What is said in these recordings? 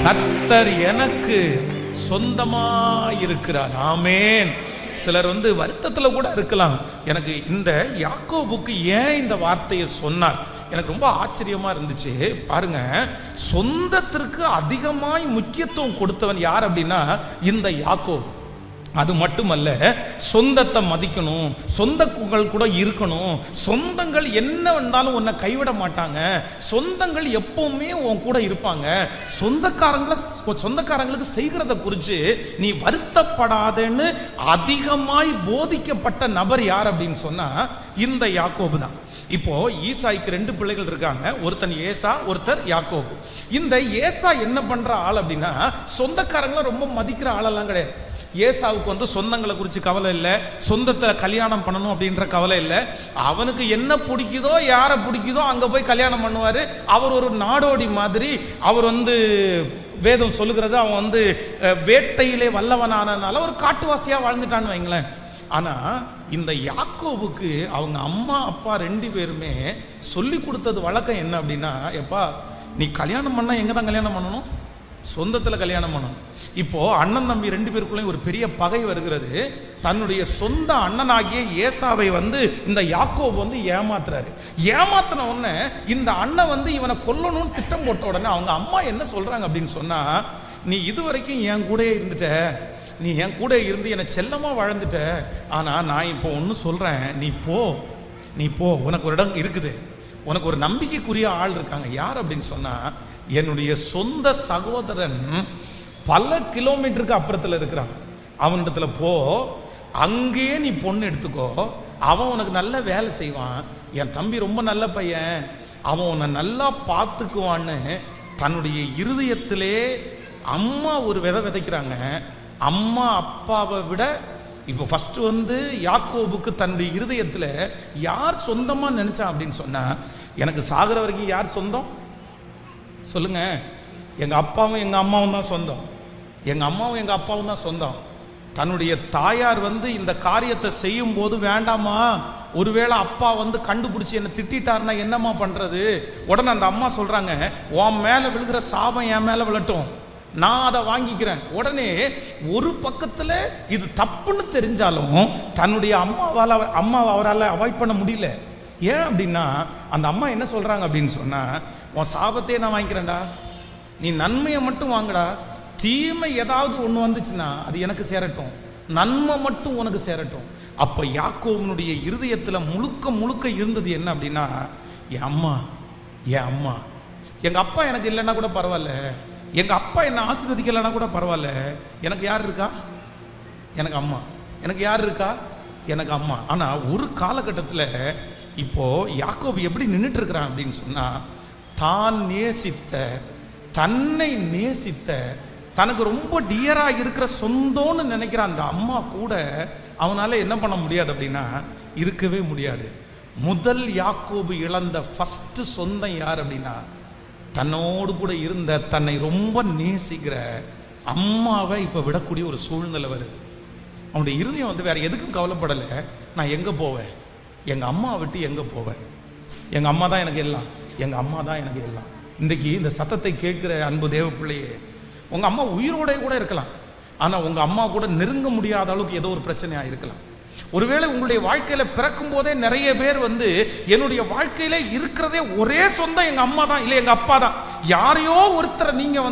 கர்த்தர் எனக்கு சொந்தமா இருக்கிறார். ஆமேன். சிலர் வருத்தத்துல கூட இருக்கலாம். எனக்கு இந்த யாக்கோபுக்கு ஏன் இந்த வார்த்தையை சொன்னார் எனக்கு ரொம்ப ஆச்சரியமா இருந்துச்சு. பாருங்க, சொந்தத்திற்கு அதிகமாய் முக்கியத்துவம் கொடுத்தவன் யார் அப்படின்னா இந்த யாக்கோபு. அது மட்டுமல்ல, சொந்தத்தை மதிக்கணும், சொந்தங்கள் கூட இருக்கணும், சொந்தங்கள் என்ன வந்தாலும் உன்னை கைவிட மாட்டாங்க, சொந்தங்கள் எப்பவுமே உன் கூட இருப்பாங்க, சொந்தக்காரங்களுக்கு செய்கிறத குறித்து நீ வருத்தப்படாதேன்னு அதிகமாய் போதிக்கப்பட்ட நபர் யார் அப்படின்னு சொன்னா இந்த யாக்கோபு தான். இப்போ ஈசாய்க்கு 2 பிள்ளைகள் இருக்காங்க, ஒருத்தன் ஏசா, ஒருத்தர் யாக்கோபு. இந்த ஏசா என்ன பண்ற ஆள் அப்படின்னா சொந்தக்காரங்களை ரொம்ப மதிக்கிற ஆளெல்லாம் கிடையாது. ஏசாவுக்கு சொந்தங்களை குறித்து கவலை இல்லை, சொந்தத்தை கல்யாணம் பண்ணணும் அப்படின்ற கவலை இல்லை. அவனுக்கு என்ன பிடிக்குதோ, யாரை பிடிக்குதோ அங்கே போய் கல்யாணம் பண்ணுவார். அவர் ஒரு நாடோடி மாதிரி. அவர் வேதம் சொல்லுகிறது, அவன் வேட்டையிலே வல்லவனானதுனால ஒரு காட்டுவாசியாக வாழ்ந்துட்டான்னு வைங்களேன். ஆனால் இந்த யாக்கோபுக்கு அவங்க அம்மா அப்பா 2 பேருமே சொல்லி கொடுத்தது வழக்கம் என்ன அப்படின்னா, எப்பா நீ கல்யாணம் பண்ணால் எங்கே தான் கல்யாணம் பண்ணணும்? சொந்தத்தில் கல்யாணம் பண்ணணும். இப்போ அண்ணன் தம்பி 2 பேருக்குள்ளேயும் ஒரு பெரிய பகை வருகிறது. தன்னுடைய சொந்த அண்ணனாகிய ஏசாவை இந்த யாக்கோபு ஏமாத்துறாரு. ஏமாத்தின உடனே இந்த அண்ணன் இவனை கொல்லணும்னு திட்டம் போட்ட உடனே அவங்க அம்மா என்ன சொல்றாங்க அப்படின்னு சொன்னா, நீ இதுவரைக்கும் என் கூட இருந்துட்ட, நீ என் கூட இருந்து என்னை செல்லமாக வாழ்ந்துட்ட, ஆனால் நான் இப்போ ஒன்று சொல்கிறேன், நீ போ, உனக்கு ஒரு இடம் இருக்குது, உனக்கு ஒரு நம்பிக்கைக்குரிய ஆள் இருக்காங்க. யார் அப்படின்னு சொன்னால் என்னுடைய சொந்த சகோதரன் பல கிலோமீட்டருக்கு அப்புறத்தில் இருக்கிறான், அவனிடத்துல போ, அங்கேயே நீ பொண்ணு எடுத்துக்கோ, அவன் உனக்கு நல்ல வேலை செய்வான், என் தம்பி ரொம்ப நல்ல பையன், அவன் உன்னை நல்லா பார்த்துக்குவான்னு தன்னுடைய இருதயத்திலே அம்மா ஒரு விதை விதைக்கிறாங்க. அம்மா அப்பாவை விட இப்போ ஃபஸ்ட்டு யாக்கோபுக்கு தன்னுடைய இருதயத்தில் யார் சொந்தமாக நினச்சான் அப்படின்னு சொன்னால், எனக்கு சாகிற வரைக்கும் யார் சொந்தம் சொல்லுங்க? எங்கள் அப்பாவும் எங்கள் அம்மாவும் தான் சொந்தம், எங்கள் அம்மாவும் எங்கள் அப்பாவும் தான் சொந்தம். தன்னுடைய தாயார் இந்த காரியத்தை செய்யும் போது வேண்டாமா, ஒருவேளை அப்பா கண்டுபிடிச்சி என்னை திட்டாருன்னா என்னம்மா பண்ணுறது? உடனே அந்த அம்மா சொல்கிறாங்க, உன் மேலே விழுகிற சாபம் என் மேலே விழட்டும், நான் அதை வாங்கிக்கிறேன். உடனே ஒரு பக்கத்தில் இது தப்புன்னு தெரிஞ்சாலும் தன்னுடைய அம்மாவை அவரால் அவாய்ட் பண்ண முடியல. ஏன் அப்படின்னா அந்த அம்மா என்ன சொல்கிறாங்க அப்படின்னு சொன்னால், உன் சாபத்தையே நான் வாங்கிக்கிறேன்டா, நீ நன்மையை மட்டும் வாங்கடா, தீமை ஏதாவது ஒன்று வந்துச்சுன்னா அது எனக்கு சேரட்டும், நன்மை மட்டும் உனக்கு சேரட்டும். அப்போ யாக்கோபனுடைய இருதயத்தில் முழுக்க இருந்தது என்ன அப்படின்னா, என் அம்மா, எங்கள் அப்பா எனக்கு இல்லைன்னா கூட பரவாயில்ல, எங்கள் அப்பா என்னை ஆசீர்வதிக்கலைன்னா கூட பரவாயில்ல, எனக்கு யார் இருக்கா? எனக்கு அம்மா. எனக்கு யார் இருக்கா? எனக்கு அம்மா. ஆனால் ஒரு காலகட்டத்தில் இப்போது யாக்கோபு எப்படி நின்றுட்டு இருக்கிறான் அப்படின்னு சொன்னால், தான் நேசித்த, தன்னை நேசித்த, தனக்கு ரொம்ப டியராக இருக்கிற சொந்தம்னு நினைக்கிற அந்த அம்மா கூட அவனால் என்ன பண்ண முடியாது அப்படின்னா இருக்கவே முடியாது. முதல் யாக்கோபு இழந்த ஃபஸ்ட்டு சொந்தம் யார் அப்படின்னா, தன்னோடு கூட இருந்த, தன்னை ரொம்ப நேசிக்கிற அம்மாவை இப்போ விடக்கூடிய ஒரு சூழ்நிலை வருது. அவனுடைய இருதயம் வேற எதுக்கும் கவலைப்படலை. நான் எங்கே போவேன்? எங்கள் அம்மா விட்டு எங்கே போவேன்? எங்கள் அம்மா தான் எனக்கு எல்லாம், எங்கள் அம்மா தான் எனக்கு எல்லாம். இன்றைக்கி இந்த சத்தத்தை கேட்குற அன்பு தேவ பிள்ளையே, உங்கள் அம்மா உயிரோட கூட இருக்கலாம், ஆனால் உங்கள் அம்மா கூட நெருங்க முடியாத அளவுக்கு ஏதோ ஒரு பிரச்சனையாக இருக்கலாம். ஒருவேளை உங்களுடைய வாழ்க்கையில் பிறக்கும் போதே நிறைய பேர் என்னுடைய வாழ்க்கையில இருக்கிறதே ஒரே சொந்தம் எங்கள் அம்மா தான், இல்லை எங்கள் அப்பா தான். யாரையோ ஒருத்தரை நீங்கள்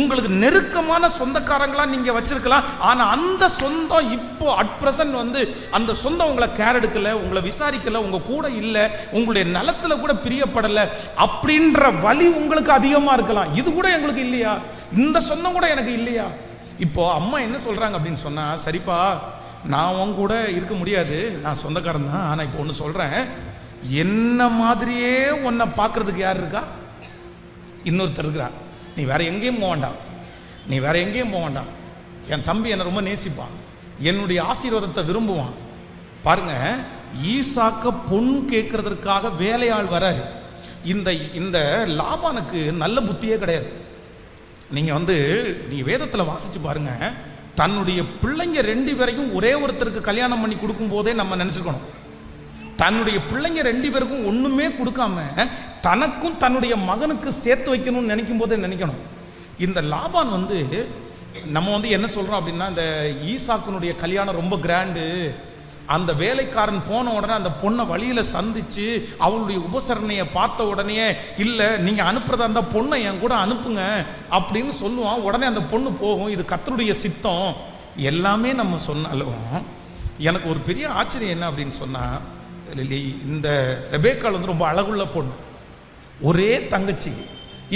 உங்களுக்கு நெருக்கமான சொந்தக்காரங்களா நீங்கள் வச்சிருக்கலாம், ஆனால் அந்த சொந்தம் இப்போ அட் பிரசன்ட் அந்த சொந்தம் உங்களை கேர் எடுக்கலை, உங்களை விசாரிக்கலை, உங்கள் கூட இல்லை, உங்களுடைய நலத்தில் கூட பிரியப்படலை அப்படின்ற வலி உங்களுக்கு அதிகமாக இருக்கலாம். இது கூட எங்களுக்கு இல்லையா? இந்த சொந்தம் கூட எனக்கு இல்லையா? இப்போ அம்மா என்ன சொல்கிறாங்க அப்படின்னு சொன்னால், சரிப்பா நான் உன் கூட இருக்க முடியாது, நான் சொந்தக்காரன் தான், ஆனால் இப்போ ஒன்று சொல்கிறேன், என்ன மாதிரியே உன்னை பார்க்குறதுக்கு யார் இருக்கா? இன்னொருத்தர் இருக்கிறான். நீ வேற எங்கேயும் போக வேண்டாம், நீ வேற எங்கேயும் போக வேண்டாம். என் தம்பி என்னை ரொம்ப நேசிப்பான், என்னுடைய ஆசீர்வாதத்தை விரும்புவான். பாருங்க, ஈசாக்க பொன் கேட்கறதற்காக வேலையாள் வராரு. இந்த லாபானுக்கு நல்ல புத்தியே கிடையாது. நீங்கள் நீங்கள் வேதத்தில் வாசித்து பாருங்க, தன்னுடைய பிள்ளைங்க 2 பேரையும் ஒரே ஒருத்தருக்கு கல்யாணம் பண்ணி கொடுக்கும் போதே நம்ம நினச்சிருக்கணும், தன்னுடைய பிள்ளைங்க 2 பேருக்கும் ஒன்றுமே கொடுக்காம தனக்கும் தன்னுடைய மகனுக்கு சேர்த்து வைக்கணும்னு நினைக்கும் போதே நினைக்கணும், இந்த லாபான் வந்து நம்ம வந்து என்ன சொல்றோம் அப்படின்னா, இந்த ஈசாக்குனுடைய கல்யாணம் ரொம்ப கிராண்டு, அந்த வேலைக்காரன் போன உடனே அந்த பொண்ணை வழியில சந்திச்சு அவளுடைய உபசரணையை பார்த்த உடனே, இல்லை நீங்க அனுப்புறதா அந்த பொண்ணை என் கூட அனுப்புங்க அப்படின்னு சொல்லுவான். உடனே அந்த பொண்ணு போகும். இது கர்த்தருடைய சித்தம் எல்லாமே நம்ம சொன்னாலும் எனக்கு ஒரு பெரிய ஆச்சரியம் என்ன அப்படின்னு சொன்னா, இந்த ரெபேக்காள் வந்து ரொம்ப அழகுள்ள பொண்ணு, ஒரே தங்கச்சி.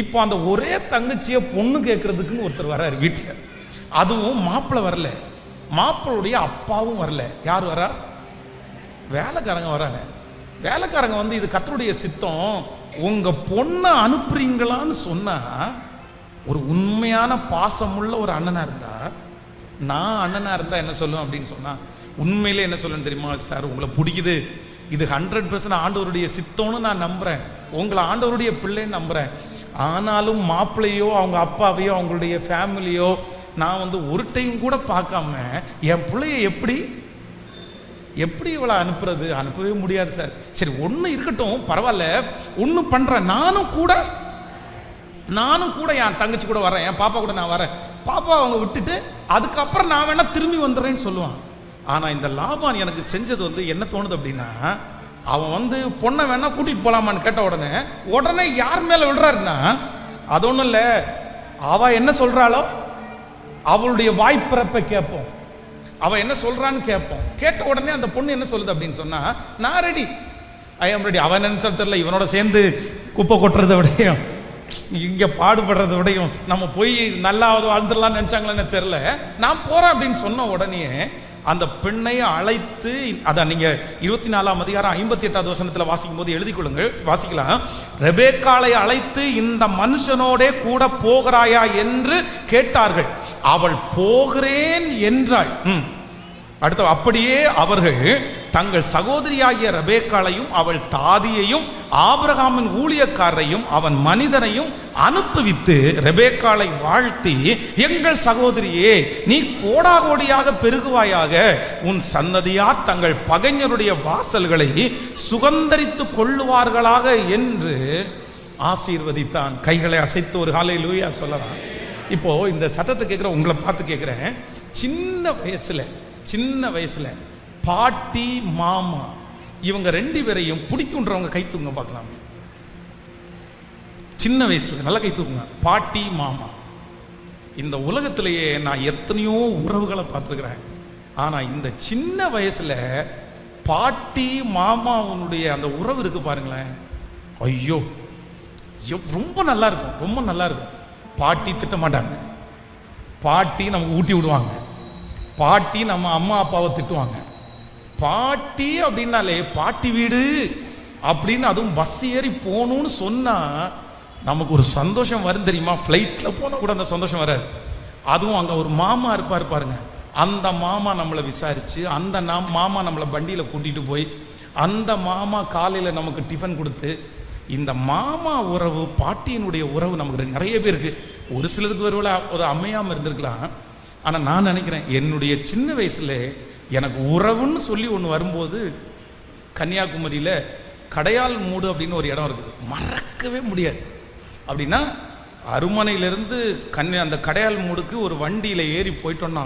இப்போ அந்த ஒரே தங்கச்சியை பொண்ணு கேட்கறதுக்குன்னு ஒருத்தர் வர்றாரு வீட்டில். அதுவும் மாப்பிள்ளை வரல, மாப்பிள்ளுடைய அப்பாவும் வரல. யார் வரா? வேலைக்காரங்க வராங்க. வேலைக்காரங்க வந்து இது கர்த்தருடைய சித்தம், உங்க பொண்ணை அனுப்புறீங்களான்னு சொன்னா, ஒரு உண்மையான பாசமுள்ள ஒரு அண்ணனா இருந்தா, நான் அண்ணனா இருந்தா என்ன சொல்லுவேன் அப்படின்னு சொன்னா, உண்மையிலே என்ன சொல்லுன்னு தெரியுமா? சார் உங்களை பிடிக்குது, இது 100% ஆண்டவருடைய சித்தம்னு நான் நம்புறேன், உங்களை ஆண்டவருடைய பிள்ளைன்னு நம்புறேன். ஆனாலும் மாப்பிள்ளையோ அவங்க அப்பாவையோ அவங்களுடைய ஃபேமிலியோ நான் வந்து ஒரு டைம் கூட பார்க்காம என் பிள்ளைய எப்படி இவளை அனுப்புறது? அனுப்பவே முடியாது சார். சரி ஒன்று இருக்கட்டும், பரவாயில்ல, ஒன்று பண்ணுறேன், நானும் கூட என் தங்கச்சி கூட வரேன், என் பாப்பா கூட நான் வரேன், பாப்பா அவங்க விட்டுட்டு அதுக்கப்புறம் நான் வேணா திரும்பி வந்துடுறேன்னு சொல்லுவான். ஆனால் இந்த லாபான் எனக்கு செஞ்சது வந்து என்ன தோணுது அப்படின்னா, அவன் வந்து பொண்ணை வேணா கூட்டிட்டு போலாமான்னு கேட்ட உடனே யார் மேல விடுறாருன்னா, அது ஒன்றும் இல்லை, அவ என்ன சொல்றாளோ அவளுடைய வாய்ப்பிறப்பை கேட்போம், அவ என்ன சொல்றான்னு கேட்போம். கேட்ட உடனே அந்த பொண்ணு என்ன சொல்லுது அப்படின்னு சொன்னா, நான் ரெடி, ஐ ஆம் ரெடி. அவன் என்ன தெரியல, இவனோட சேர்ந்து குப்பை கொட்டுறதை விடையும் இங்க பாடுபடுறதை விடையும் நம்ம போய் நல்லா வாழ்ந்துடலாம்னு நினைச்சாங்களேன்னு தெரியல, நான் போறேன் அப்படின்னு சொன்ன உடனே அந்த பெண்ணை அழைத்து, அதான் நீங்க 24ஆம் அதிகாரம் 58வது வசனத்தில் வாசிக்கும் போது எழுதி கொள்ளுங்கள், வாசிக்கலாம். ரெபேக்காளை அழைத்து இந்த மனுஷனோடே கூட போகிறாயா என்று கேட்டார்கள். அவள் போகிறேன் என்றாள். அடுத்த அப்படியே அவர்கள் தங்கள் சகோதரியாகிய ரெபேக்காளையும் அவள் தாதியையும் ஆபிரகாமின் ஊழியக்காரரையும் அவன் மனிதனையும் அனுப்புவித்து ரெபேக்காளை வாழ்த்தி, எங்கள் சகோதரியே நீ கோடாகோடியாக பெருகுவாயாக, உன் சன்னதியார் தங்கள் பகைஞருடைய வாசல்களை சுகந்தரித்து கொள்ளுவார்களாக என்று ஆசீர்வதித்தான். கைகளை அசைத்து ஒரு ஹல்லேலூயா சொல்லலாம். இப்போ இந்த சத்தத்தை கேட்குற உங்களை பார்த்து கேட்குறேன், சின்ன வயசுல பாட்டி மாமா இவங்க ரெண்டு பேரையும் பிடிக்குன்றவங்க கை தூங்க பார்க்கலாம். சின்ன வயசுல நல்லா கை தூக்குங்க. பாட்டி மாமா, இந்த உலகத்திலேயே நான் எத்தனையோ உறவுகளை பார்த்துருக்கிறேன், ஆனா இந்த சின்ன வயசுல பாட்டி மாமாவுடைய அந்த உறவு இருக்கு பாருங்களேன், ஐயோ ரொம்ப நல்லா இருக்கும். பாட்டி திட்ட மாட்டாங்க, பாட்டி நமக்கு ஊட்டி விடுவாங்க, பாட்டி நம்ம அம்மா அப்பாவை திட்டுவாங்க. பாட்டி அப்படின்னாலே பாட்டி வீடு அப்படின்னு, அதுவும் பஸ் ஏறி போகணும்னு சொன்னா நமக்கு ஒரு சந்தோஷம் வரும் தெரியுமா? ஃப்ளைட்டில் போனால் கூட அந்த சந்தோஷம் வராது. அதுவும் அங்கே ஒரு மாமா இருப்பார் பாருங்க, அந்த மாமா நம்மளை விசாரித்து, அந்த மாமா நம்மளை வண்டியில் கூட்டிகிட்டு போய், அந்த மாமா காலையில் நமக்கு டிஃபன் கொடுத்து, இந்த மாமா உறவு பாட்டியினுடைய உறவு நமக்கு நிறைய பேருக்கு, ஒரு சிலருக்கு ஒரு அமையாமல் இருந்திருக்கலாம். ஆனால் நான் நினைக்கிறேன், என்னுடைய சின்ன வயசில் எனக்கு உறவுன்னு சொல்லி ஒன்று வரும்போது, கன்னியாகுமரியில் கடையால் மூடு அப்படின்னு ஒரு இடம் இருக்குது, மறக்கவே முடியாது. அப்படின்னா அருமனையிலேருந்து அந்த கடையால் மூடுக்கு ஒரு வண்டியில் ஏறி போயிட்டோன்னா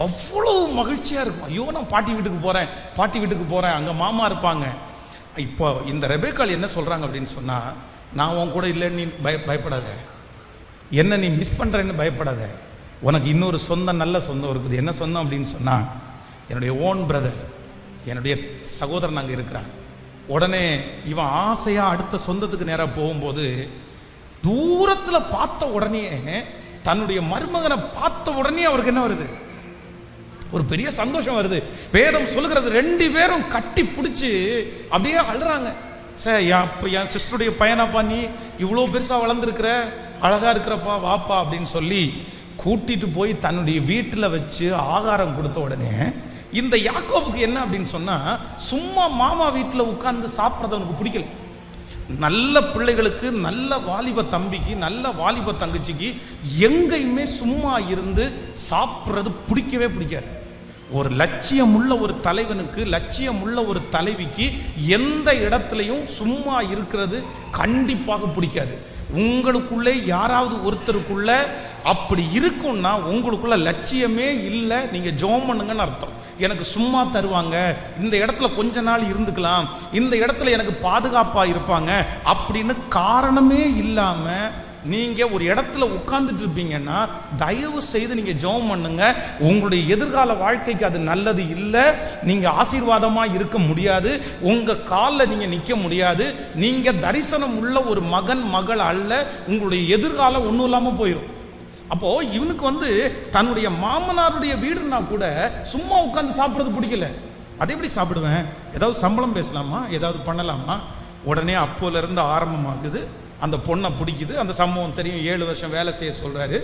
அவ்வளோ மகிழ்ச்சியாக இருக்கும். ஐயோ நான் பாட்டி வீட்டுக்கு போகிறேன், அங்கே மாமா இருப்பாங்க. இப்போ இந்த ரெபேக்காள் என்ன சொல்கிறாங்க அப்படின்னு சொன்னால், நான் உன் கூட இல்லைன்னு நீ பயப்படாத, என்ன நீ மிஸ் பண்ணுறேன்னு பயப்படாத, உனக்கு இன்னொரு நல்ல சொந்தம் இருக்குது. என்ன சொந்தம் அப்படின்னு சொன்னால், என்னுடைய ஓன் பிரதர், என்னுடைய சகோதரன் அங்கே இருக்கிறான். உடனே இவன் ஆசையாக அடுத்த சொந்தத்துக்கு நேராக போகும்போது, தூரத்தில் பார்த்த உடனே, தன்னுடைய மருமகனை பார்த்த உடனே அவருக்கு என்ன வருது? ஒரு பெரிய சந்தோஷம் வருது. வேதம் சொல்லுகிறது, ரெண்டு பேரும் கட்டி பிடிச்சி அப்படியே அழுறாங்க. சார் என் சிஸ்டருடைய பையனாப்பா, நீ இவ்வளோ பெருசாக வளர்ந்துருக்கிற, அழகாக இருக்கிறப்பா, வாப்பா அப்படின்னு சொல்லி கூட்டிட்டு போய் தன்னுடைய வீட்டில் வச்சு ஆகாரம் கொடுத்த உடனே இந்த யாக்கோபுக்கு என்ன அப்படின்னு சொன்னா, சும்மா மாமா வீட்டில் உட்கார்ந்து சாப்பிட்றது அவனுக்கு பிடிக்கல. நல்ல பிள்ளைகளுக்கு, நல்ல வாலிப தம்பிக்கு, நல்ல வாலிப தங்கச்சிக்கு எங்கேயுமே சும்மா இருந்து சாப்பிட்றது பிடிக்கவே பிடிக்காது. ஒரு லட்சியம் உள்ள ஒரு தலைவனுக்கு, லட்சியம் உள்ள ஒரு தலைவிக்கு எந்த இடத்துலையும் சும்மா இருக்கிறது கண்டிப்பாக பிடிக்காது. உங்களுக்குள்ளே யாராவது ஒருத்தருக்குள்ள அப்படி இருக்கும்னா உங்களுக்குள்ள லட்சியமே இல்லை, நீங்க ஜெபம் பண்ணுங்கன்னு அர்த்தம். எனக்கு சும்மா தருவாங்க, இந்த இடத்துல கொஞ்ச நாள் இருந்துக்கலாம், இந்த இடத்துல எனக்கு பாதுகாப்பா இருப்பாங்க அப்படின்னு காரணமே இல்லாம நீங்க ஒரு இடத்துல உட்கார்ந்துட்டு இருப்பீங்கன்னா தயவு செய்து நீங்க ஜெபம் பண்ணுங்க. உங்களுடைய எதிர்கால வாழ்க்கைக்கு அது நல்லது இல்லை. நீங்க ஆசீர்வாதமா இருக்க முடியாது, உங்க காலில் நீங்க நிற்க முடியாது. நீங்க தரிசனம் உள்ள ஒரு மகன் மகள் அல்ல. உங்களுடைய எதிர்காலம் ஒன்றும் இல்லாமல் போயிடும். அப்போ இவனுக்கு தன்னுடைய மாமனாருடைய வீடுனா கூட சும்மா உட்கார்ந்து சாப்பிட்றது பிடிக்கல. அதை எப்படி சாப்பிடுவேன்? ஏதாவது சம்பளம் பேசலாமா, ஏதாவது பண்ணலாமா? உடனே அப்போல இருந்து ஆரம்பமாகுது. அந்த பொண்ணை பிடிக்குது. அந்த சம்பவம் தெரியும். 7 வருஷம் வேலை செய்ய சொல்றாரு.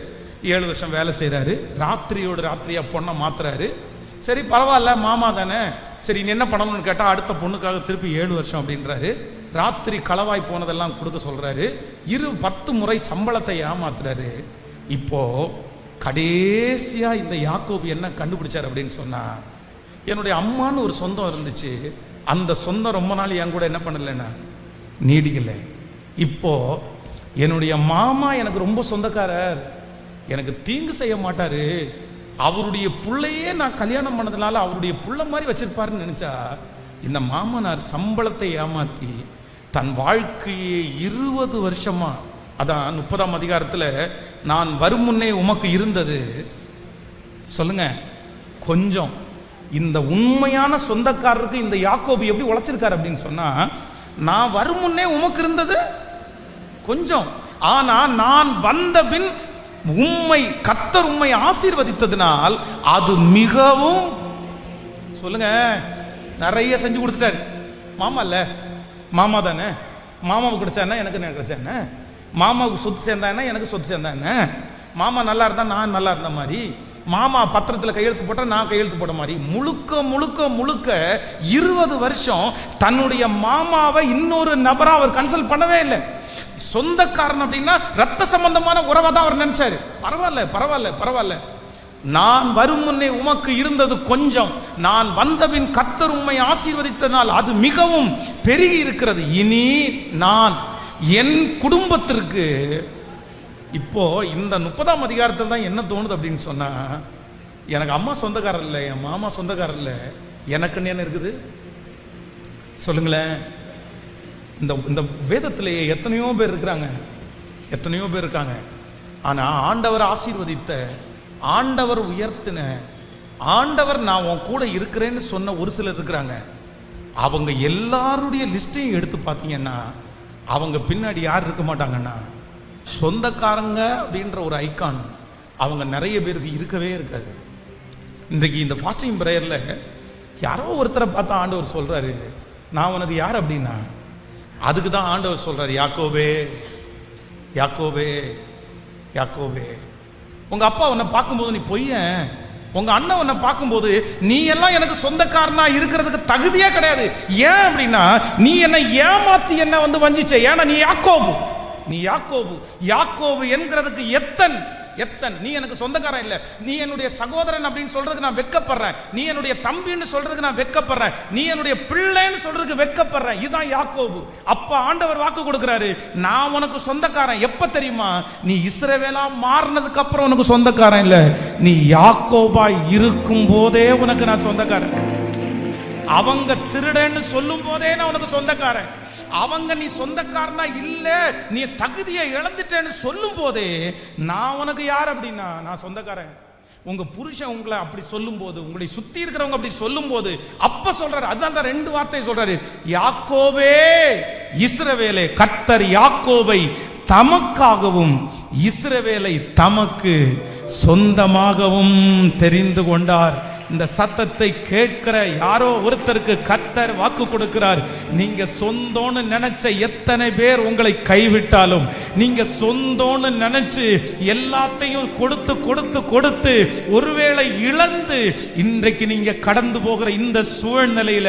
7 வருஷம் வேலை செய்கிறாரு. ராத்திரியோட ராத்திரியா பொண்ணை மாத்துறாரு. சரி பரவாயில்ல, மாமா தானே, சரி நீ என்ன பண்ணணும்னு கேட்டால் அடுத்த பொண்ணுக்காக திருப்பி 7 வருஷம் அப்படின்றாரு. ராத்திரி களவாய் போனதெல்லாம் கொடுக்க சொல்றாரு. 10 முறை சம்பளத்தை ஏமாத்துறாரு. இப்போ கடைசியா இந்த யாக்கோபு என்ன கண்டுபிடிச்சார் அப்படின்னு சொன்னா, என்னுடைய அம்மான்னு ஒரு சொந்தம் இருந்துச்சு, அந்த சொந்தம் ரொம்ப நாள் என் கூட என்ன பண்ணலைன்னா நீடிக்கலை. இப்போ என்னுடைய மாமா எனக்கு ரொம்ப சொந்தக்காரர், எனக்கு தீங்கு செய்ய மாட்டாரு, அவருடைய பிள்ளையே நான் கல்யாணம் பண்ணதுனால அவருடைய புள்ள மாதிரி வச்சிருப்பாருன்னு நினைச்சா, இந்த மாமனார் சம்பளத்தை ஏமாத்தி தன் வாழ்க்கையை 20 வருஷமா, அதான் 30ஆம் அதிகாரத்தில் நான் வரும் முன்னே உமக்கு இருந்தது சொல்லுங்க கொஞ்சம். இந்த உண்மையான சொந்தக்காரருக்கு இந்த யாக்கோபு எப்படி உழைச்சிருக்காரு அப்படின்னு சொன்னா, நான் வரும் முன்னே உமக்கு இருந்தது கொஞ்சம், ஆனா நான் வந்த பின் கர்த்தர் உம்மை ஆசீர்வதித்ததினால் அது மிகவும், சொல்லுங்க, நிறைய செஞ்சு கொடுத்துட்டாரு. மாமா இல்ல, மாமா தானே, மாமாவுக்கு கிடைச்சா எனக்கு என்ன கிடைச்சா என்ன, மாமாவுக்கு சொத்து சேர்ந்தா என்ன, எனக்கு சொத்து சேர்ந்தா என்ன, மாமா நல்லா இருந்தா நான் நல்லா இருந்த மாதிரி, மாமா பத்திரத்தில் கையெழுத்து போட்டா நான் கையெழுத்து போட்ட மாதிரி, முழுக்க முழுக்க முழுக்க 20 வருஷம் தன்னுடைய மாமாவை இன்னொரு நபரா அவர் கன்சல்ட் பண்ணவே இல்லை. சொந்தக்காரன் அப்படின்னா ரத்த சம்பந்தமான உறவை தான் அவர் நினைச்சாரு. பரவாயில்ல பரவாயில்ல பரவாயில்ல, நான் வரும் முன்னே உமக்கு இருந்தது கொஞ்சம், நான் வந்தபின் கர்த்தர் உம்மை ஆசீர்வதித்தனால் அது மிகவும் பெருகி இருக்கிறது. இனி நான் என் குடும்பத்திற்கு, இப்போ இந்த 30ஆம் அதிகாரத்தில் தான் என்ன தோணுது அப்படின்னு சொன்னா, எனக்கு அம்மா சொந்தக்காரர் இல்லை, என் மாமா ஆசீர்வாதம் இல்லை, எனக்குன்னு என்ன இருக்குது சொல்லுங்களேன். இந்த வேதத்திலேயே எத்தனையோ பேர் இருக்கிறாங்க, எத்தனையோ பேர் இருக்காங்க. ஆனால் ஆண்டவர் ஆசீர்வதித்த, ஆண்டவர் உயர்த்தின, ஆண்டவர் நான் உன் கூட இருக்கிறேன்னு சொன்ன ஒரு சிலர் இருக்கிறாங்க. அவங்க எல்லாருடைய லிஸ்ட்டையும் எடுத்து பார்த்தீங்கன்னா அவங்க பின்னாடி யார் இருக்க மாட்டாங்கன்னா சொந்தக்காரங்க அப்படின்ற ஒரு ஐக்கான் அவங்க நிறைய பேருக்கு இருக்கவே இருக்காது. இன்றைக்கு இந்த ஃபாஸ்டிங் ப்ரேயரில் யாரோ ஒருத்தரை பார்த்தா ஆண்டவர் சொல்கிறாரு, நான் உனக்கு யார் அப்படின்னா, அதுக்கு தான் ஆண்டவர் சொல்கிறார், யாக்கோபே யாக்கோபே யாக்கோபே. உங்கள் அப்பா உன்னை பார்க்கும்போது நீ பொய்யன், உங்க அண்ணன் உன்னை பார்க்கும்போது நீ எல்லாம் எனக்கு சொந்தக்காரனா இருக்கிறதுக்கு தகுதியே கிடையாது. ஏன் அப்படின்னா நீ என்னை ஏமாத்தி என்ன வஞ்சிச்ச. ஏன்னா நீ யாக்கோபு, நீ யாக்கோபு. யாக்கோபு என்கிறதுக்கு எத்தன், நீ எனக்கு சொந்தக்காரன் இல்லை, நீ என்னுடைய சகோதரன் அப்படின்னு சொல்றதுக்கு நான் வெட்கப்படுறேன், நீ என்னுடைய தம்பின்னு சொல்றதுக்கு நான் வெட்கப்படுறேன், நீ என்னுடைய பிள்ளைன்னு சொல்றதுக்கு வெட்கப்படுறேன். இதுதான் யாக்கோபு. அப்ப ஆண்டவர் வாக்கு கொடுக்கிறாரு, நான் உனக்கு சொந்தக்காரன். எப்ப தெரியுமா? நீ இஸ்ரவேலா மாறினதுக்கு அப்புறம் உனக்கு சொந்தக்காரன் இல்லை, நீ யாக்கோபா இருக்கும் போதே உனக்கு நான் சொந்தக்காரன். அவங்க திருடன்னு சொல்லும் போதே நான் உனக்கு சொந்தக்காரன். அவங்க நீ சொந்தக்காரனா இல்ல, நீ தகுதியை இழந்துட்டேன்னு சொல்லும் போதே நான் உனக்கு யார் அப்படின்னா நான் சொந்தக்காரன். உங்க புருஷன் உங்களை அப்படி சொல்லும் போது, உங்களை சுத்தி இருக்கிறவங்க அப்படி சொல்லும் போது அப்ப சொல்றாரு. அதுதான் 2 வார்த்தை சொல்றாரு, யாக்கோபே இஸ்ரவேலே. கர்த்தர் யாக்கோபை தமக்காகவும் இஸ்ரவேலை தமக்கு சொந்தமாகவும் தெரிந்து கொண்டார். இந்த சத்தத்தை கேட்கிற யாரோ ஒருத்தருக்கு கர்த்தர் வாக்கு கொடுக்கிறார். நீங்க சொந்தோன்னு நினைச்ச எத்தனை பேர் உங்களை கைவிட்டாலும், நீங்க சொந்தோன்னு நினைச்சு எல்லாத்தையும் கொடுத்து கொடுத்து கொடுத்து ஒருவேளை இழந்து இன்றைக்கு நீங்க கடந்து போகிற இந்த சூழ்நிலையில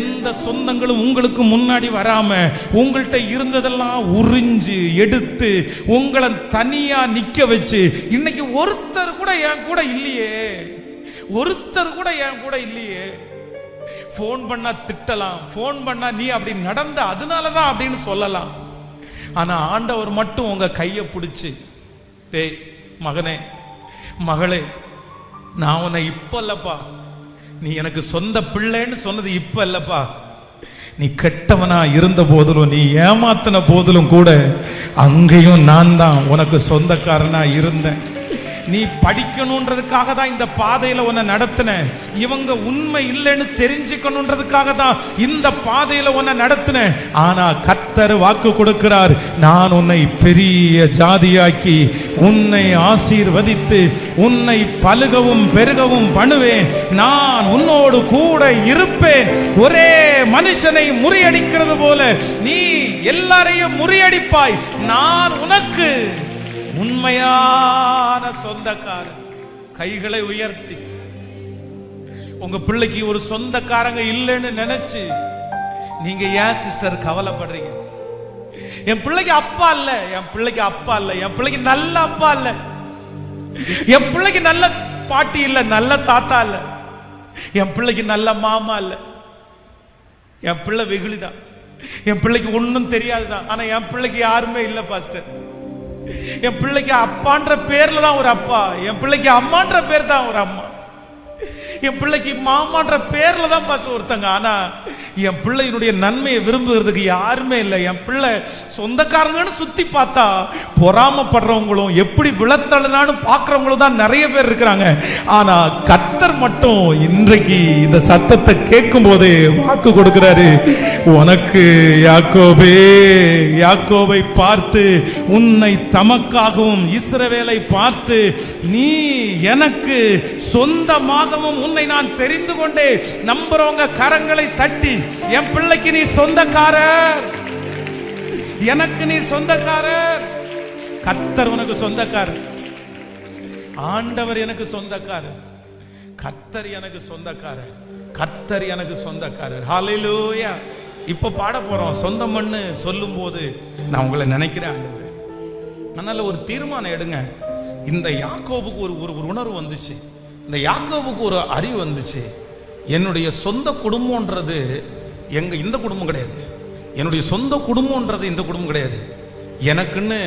எந்த சொந்தங்களும் உங்களுக்கு முன்னாடி வராம உங்கள்கிட்ட இருந்ததெல்லாம் உறிஞ்சு எடுத்து உங்களை தனியா நிக்க வச்சு இன்னைக்கு ஒருத்தர் கூட என் கூட இல்லையே, ஒருத்தர் கூட என் கூட இல்லையே. போன் பண்ணா திட்டலாம், போன் பண்ணா நீ அப்படி நடந்த அதனாலதான் அப்படின்னு சொல்லலாம். ஆனா ஆண்டவர் மட்டும் உங்க கையை பிடிச்சு, டேய் மகனே மகளே, நான் உன்னை இப்ப இல்லப்பா, நீ எனக்கு சொந்த பிள்ளைன்னு சொன்னது இப்ப இல்லப்பா, நீ கெட்டவனா இருந்த போதிலும், நீ ஏமாத்தின போதிலும் கூட அங்கேயும் நான் தான் உனக்கு சொந்தக்காரனா இருந்தேன். நீ படிக்கணும்ன்றதுக்காக தான் இந்த பாதையில உன்னை நடத்தினேன். இவங்க உண்மை இல்லைன்னு தெரிஞ்சுக்கணும்ன்றதுக்காக தான் இந்த பாதையில உன்னை நடத்தினேன். ஆனா கர்த்தர் வாக்கு கொடுக்கிறார், நான் உன்னை பெரிய ஜாதியாக்கி உன்னை ஆசீர்வதித்து உன்னை பலுகவும் பெருகவும் பண்ணுவேன். நான் உன்னோடு கூட இருப்பேன். ஒரே மனுஷனை முறியடிக்கிறது போல நீ எல்லாரையும் முறியடிப்பாய். நான் உனக்கு உண்மையான சொந்தக்காரன். கைகளை உயர்த்தி, உங்க பிள்ளைக்கு ஒரு சொந்தக்காரங்க இல்லைன்னு நினைச்சு நீங்க ஏன் சிஸ்டர் கவலைப்படுறீங்க? என் பிள்ளைக்கு அப்பா இல்ல, என் பிள்ளைக்கு அப்பா இல்ல, என் பிள்ளைக்கு நல்ல அப்பா இல்ல, என் பிள்ளைக்கு நல்ல பாட்டி இல்ல, நல்ல தாத்தா இல்ல, என் பிள்ளைக்கு நல்ல மாமா இல்ல, என் பிள்ளை வெகுளிதான், என் பிள்ளைக்கு ஒன்னும் தெரியாதுதான். ஆனா என் பிள்ளைக்கு யாருமே இல்ல பாஸ்டர். என் பிள்ளைக்கு அப்பான்ற பேர்ல தான் ஒரு அப்பா, என் பிள்ளைக்கு அம்மான்ற பேர் தான் ஒரு அம்மா, என் பிள்ளைக்கு மாமான்ற பேர்ல தான் பாஸ்டர் ஒருத்தங்க. ஆனா என் பிள்ளையினுடைய நன்மையை விரும்புகிறதுக்கு யாருமே இல்லை. என் பிள்ளை சொந்தக்காரங்கன்னு சுத்தி பார்த்தா பொறாமப்படுறவங்களும் எப்படி விளத்தழுனான்னு பார்க்கறவங்களும் தான் நிறைய பேர் இருக்கிறாங்க. ஆனா கர்த்தர் மட்டும் இன்றைக்கு இந்த சத்தத்தை கேட்கும் போது வாக்கு கொடுக்கிறாரு, உனக்கு யாக்கோபே, யாக்கோபை பார்த்து உன்னை தமக்காகவும் இஸ்ரவேலை பார்த்து நீ எனக்கு சொந்தமாகவும் உன்னை நான் தெரிந்து கொண்டே. நம்புறவங்க கரங்களை தட்டி, என் பிள்ளைக்கு நீ சொந்தக்காரர், எனக்கு நீ சொந்தக்காரர். கர்த்தர் உனக்கு சொந்தக்காரர், ஆண்டவர் எனக்கு சொந்தக்காரர், கர்த்தர் எனக்கு சொந்தக்காரர், கர்த்தர் எனக்கு சொந்தக்காரர். ஹல்லேலூயா. இப்ப பாட போறோம். சொந்தம் மண்ணு சொல்லும் போது நான் உங்களை நினைக்கிறேன் ஆண்டவரே. அதனால ஒரு தீர்மானம் எடுங்க. இந்த யாக்கோபுக்கு ஒரு உணர்வு வந்துச்சு, இந்த யாக்கோபுக்கு ஒரு அறிவு வந்துச்சு. என்னுடைய சொந்த குடும்பம்ன்றது இந்த குடும்பம் கிடையாது, என்னுடைய சொந்த குடும்பம்ன்றது இந்த குடும்பம் கிடையாது. எனக்குன்னு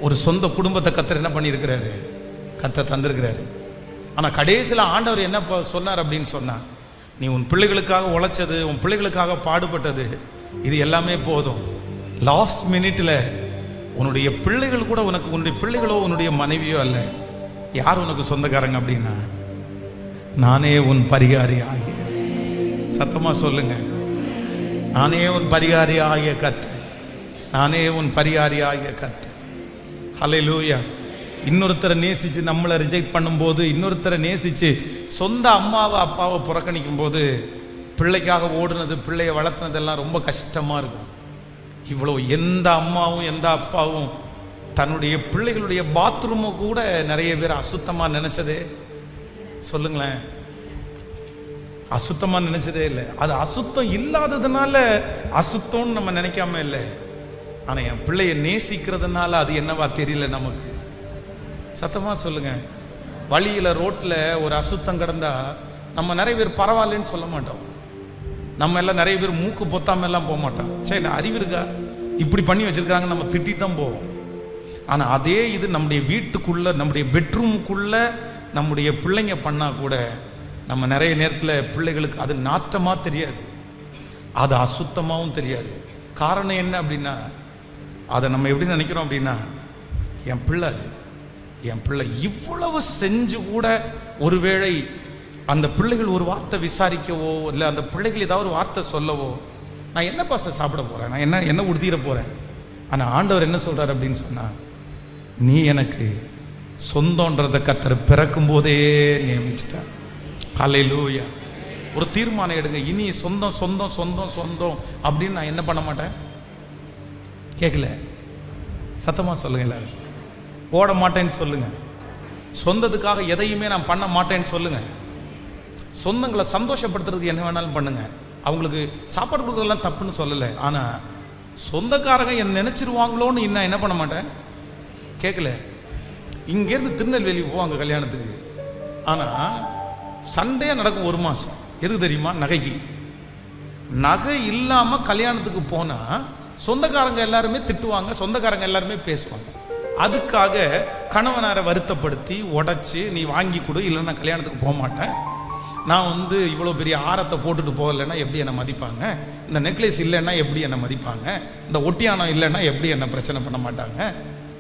ஒரு சொந்த குடும்பத்தை கர்த்தர் என்ன பண்ணியிருக்கிறாரு, கர்த்தர் தந்திருக்கிறாரு. ஆனால் கடைசியில் ஆண்டவர் என்ன சொன்னார் அப்படின்னு சொன்னா, நீ உன் பிள்ளைகளுக்காக உழைச்சது, உன் பிள்ளைகளுக்காக பாடுபட்டது, இது எல்லாமே போதும். லாஸ்ட் மினிட்ல உன்னுடைய பிள்ளைகள் கூட உனக்கு, உன்னுடைய பிள்ளைகளோ உன்னுடைய மனைவியோ அல்ல, யார் உனக்கு சொந்தக்காரங்க அப்படின்னா, நானே உன் பரிகாரி ஆகிய, சத்தமா சொல்லுங்க, நானே உன் பரிகாரி ஆகிய கர்த்தர், நானே உன் பரிகாரி ஆகிய கர்த்தர். ஹல்லேலூயா. இன்னொருத்தரை நேசிச்சு நம்மளை ரிஜெக்ட் பண்ணும்போது, இன்னொருத்தரை நேசிச்சு சொந்த அம்மாவை அப்பாவை புறக்கணிக்கும் போது, பிள்ளைக்காக ஓடுனது, பிள்ளையை வளர்த்துனதெல்லாம் ரொம்ப கஷ்டமா இருக்கும். இவ்வளோ எந்த அம்மாவும் எந்த அப்பாவும் தன்னுடைய பிள்ளைகளுடைய பாத்ரூமை கூட நிறைய பேர் அசுத்தமா நினைச்சதே சொல்லுங்களேன். அசுத்தமா நினைச்சதே இல்லை. அது அசுத்தம் இல்லாததுனால அசுத்தம்னு நம்ம நினைக்காம இல்லை. ஆனா என் பிள்ளைய நேசிக்கிறதுனால அது என்னவா தெரியல நமக்கு. சத்தமா சொல்லுங்க. வழியில ரோட்ல ஒரு அசுத்தம் கிடந்தா நம்ம நிறைய பேர் பரவாயில்லன்னு சொல்ல மாட்டோம். நம்ம எல்லாம் நிறைய பேர் மூக்கு பொத்தாம எல்லாம் போக மாட்டோம். சரி அறிவு இருக்கா, இப்படி பண்ணி வச்சிருக்காங்க, நம்ம திட்டி தான் போவோம். ஆனா அதே இது நம்முடைய வீட்டுக்குள்ள, நம்முடைய பெட்ரூமுக்குள்ள நம்முடைய பிள்ளைங்க பண்ணா கூட நம்ம நிறைய நேரத்தில் பிள்ளைகளுக்கு அது நாற்றமா தெரியாது, அது அசுத்தமாகவும் தெரியாது. காரணம் என்ன அப்படின்னா, அதை நம்ம எப்படி நினைக்கிறோம் அப்படின்னா, என் பிள்ளை, அது என் பிள்ளை. இவ்வளவு செஞ்சு கூட ஒருவேளை அந்த பிள்ளைகள் ஒரு வார்த்தை விசாரிக்கவோ, இல்லை அந்த பிள்ளைகள் ஏதாவது ஒரு வார்த்தை சொல்லவோ, நான் என்ன பாச சாப்பிட போறேன், நான் என்ன உடுத்திட போறேன். ஆனா ஆண்டவர் என்ன சொல்றாரு அப்படின்னு சொன்னா, நீ எனக்கு சொந்தம்ன்றத கர்த்தர் பிறக்கும் போதே நியமிச்சிட்டார். ஹல்லேலூயா. ஒரு தீர்மானம் எடுங்க, இனி சொந்தம் சொந்தம் சொந்தம் சொந்தம் அப்படின்னு நான் என்ன பண்ண மாட்டேன். கேட்கல, சத்தமா சொல்லுங்க எல்லாரும். ஓட மாட்டேன்னு சொல்லுங்க. சொந்தத்துக்காக எதையுமே நான் பண்ண மாட்டேன்னு சொல்லுங்க. சொந்தங்களை சந்தோஷப்படுத்துறதுக்கு என்ன வேணாலும் பண்ணுங்க. அவங்களுக்கு சாப்பாடு கொடுக்குறதெல்லாம் தப்புன்னு சொல்லலை. ஆனா சொந்தக்காரங்க என்ன நினைச்சிருவாங்களோன்னு இன்னும் என்ன பண்ண மாட்டேன். கேட்கல. இங்கேருந்து திருநெல்வேலி போவாங்க கல்யாணத்துக்கு. ஆனா சண்டையே நடக்கும் 1 மாதம். எதுக்கு தெரியுமா? நகைக்கு. நகை இல்லாமல் கல்யாணத்துக்கு போனால் சொந்தக்காரங்க எல்லாருமே திட்டுவாங்க, சொந்தக்காரங்க எல்லாருமே பேசுவாங்க. அதுக்காக கணவனாரை வருத்தப்படுத்தி உடைச்சி நீ வாங்கி கொடு, இல்லைன்னா கல்யாணத்துக்கு போக மாட்டேன், நான் இவ்வளோ பெரிய ஆரத்தை போட்டுட்டு போகலைன்னா எப்படி என்னை மதிப்பாங்க, இந்த நெக்லஸ் இல்லைன்னா எப்படி என்னை மதிப்பாங்க, இந்த ஒட்டியானம் இல்லைன்னா எப்படி என்னை பிரச்சனை பண்ண மாட்டாங்க.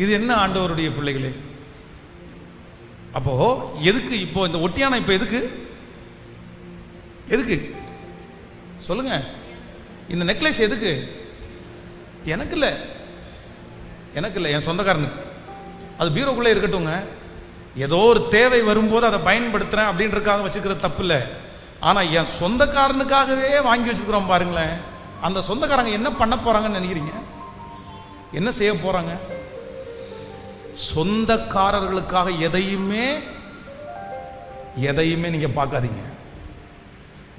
இது என்ன ஆண்டவருடைய பிள்ளைகளே? அப்போ எதுக்கு இப்போ இந்த ஒட்டியானம்? இப்போ எதுக்கு எதுக்கு சொல்லுங்க? இந்த நெக்லஸ் எதுக்கு? எனக்கு இல்லை, எனக்கு இல்லை, என் சொந்தக்காரனுக்கு. அது பீரோக்குள்ளே இருக்கட்டுங்க. ஏதோ ஒரு தேவை வரும்போது அதை பயன்படுத்துகிறேன் அப்படின்றதுக்காக வச்சுக்கிறது தப்பு இல்லை. ஆனால் என் சொந்தக்காரனுக்காகவே வாங்கி வச்சுக்கிறோம் பாருங்களேன். அந்த சொந்தக்காரங்க என்ன பண்ண போகிறாங்கன்னு நினைக்கிறீங்க? என்ன செய்ய போகிறாங்க? சொந்தக்காரர்களுக்காக எதையுமே நீங்கள் பார்க்காதீங்க.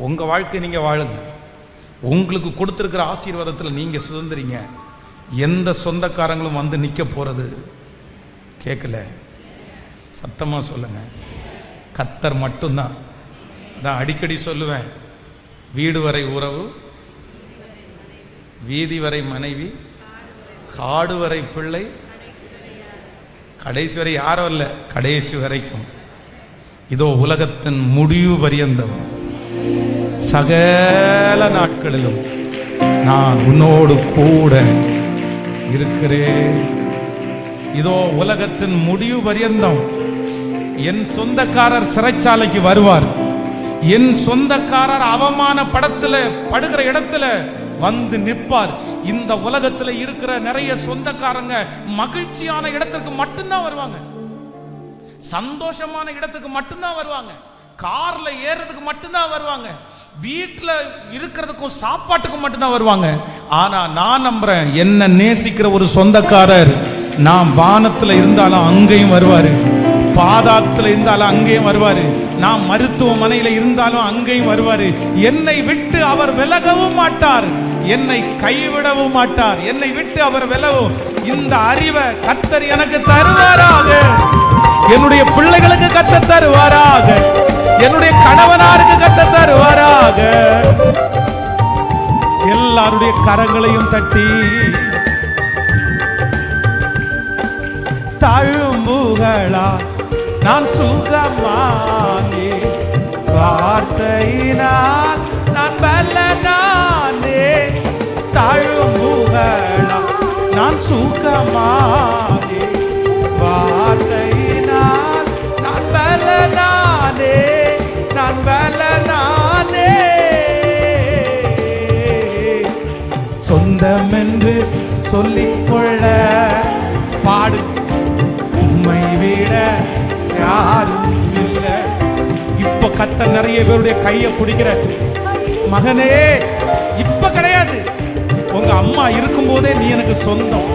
உங்கள் வாழ்க்கை நீங்கள் வாழுங்க. உங்களுக்கு கொடுத்துருக்கிற ஆசீர்வாதத்தில் நீங்கள் சுதந்திரிங்க. எந்த சொந்தக்காரங்களும் வந்து நிற்க போகிறது கேட்கல. சத்தமாக சொல்லுங்க, கர்த்தர் மட்டும்தான். அதான் அடிக்கடி சொல்லுவேன், வீடு வரை உறவு, வீதி வரை மனைவி, காடு வரை பிள்ளை, கடைசி வரை யாரும் இல்லை, கடைசி வரைக்கும். இதோ உலகத்தின் முடிவு பரியந்தம் சகல நாட்களிலும் நான் உன்னோடு கூட இருக்கிறேன். இதோ உலகத்தின் முடிவு பரியந்தம் என் சொந்தக்காரர் சிறைச்சாலைக்கு வருவார். என் சொந்தக்காரர் அவமான படத்துல படுகிற இடத்துல வந்து நிற்பார். இந்த உலகத்துல இருக்கிற நிறைய சொந்தக்காரங்க மகிழ்ச்சியான இடத்துக்கு மட்டும்தான் வருவாங்க, சந்தோஷமான இடத்துக்கு மட்டும்தான் வருவாங்க, கார்ல ஏறதுக்கு மட்டும்தான் வருவாங்க, வீட்டுல இருக்கிறதுக்கும் சாப்பாட்டுக்கும் மட்டும்தான் வருவாங்க. ஆனா நான் நம்புறேன், என்ன நேசிக்கிற ஒரு சொந்தக்காரர் நான் வானத்துல இருந்தாலும் அங்கேயும் வருவாரு, பாதாளத்துல இருந்தாலும் அங்கேயும் வருவாரு, நான் மருத்துவமனையில இருந்தாலும் அங்கேயும் வருவாரு. என்னை விட்டு அவர் விலகவும் மாட்டார், என்னை கைவிடவும் மாட்டார். என்னை விட்டு அவர் விலகும். இந்த அறிவை கர்த்தர் எனக்கு தருவாராக, என்னுடைய பிள்ளைகளுக்கு கர்த்தர் தருவாராக, என்னுடைய கணவனாருக்கு கர்த்தர் தருவாராக. எல்லாருடைய கரங்களையும் தட்டி தழும்புகளா நான் சுகமானே, வார்த்தையினால் நான் பலனானே. தழும்புகளா நான் சுகமானே, வார்த்தையினால் நான் பலனானே, நான் பலனானே. சொந்தம் என்று சொல்லிக்கொள்ள பாடு, உம்மை விட யாரும் இல்லை. இப்ப கர்த்தர் நிறைய பேருடைய கையை பிடிக்கிற மகனே, இப்ப கிடையாது, உங்க அம்மா இருக்கும் போதே நீ எனக்கு சொந்தம்.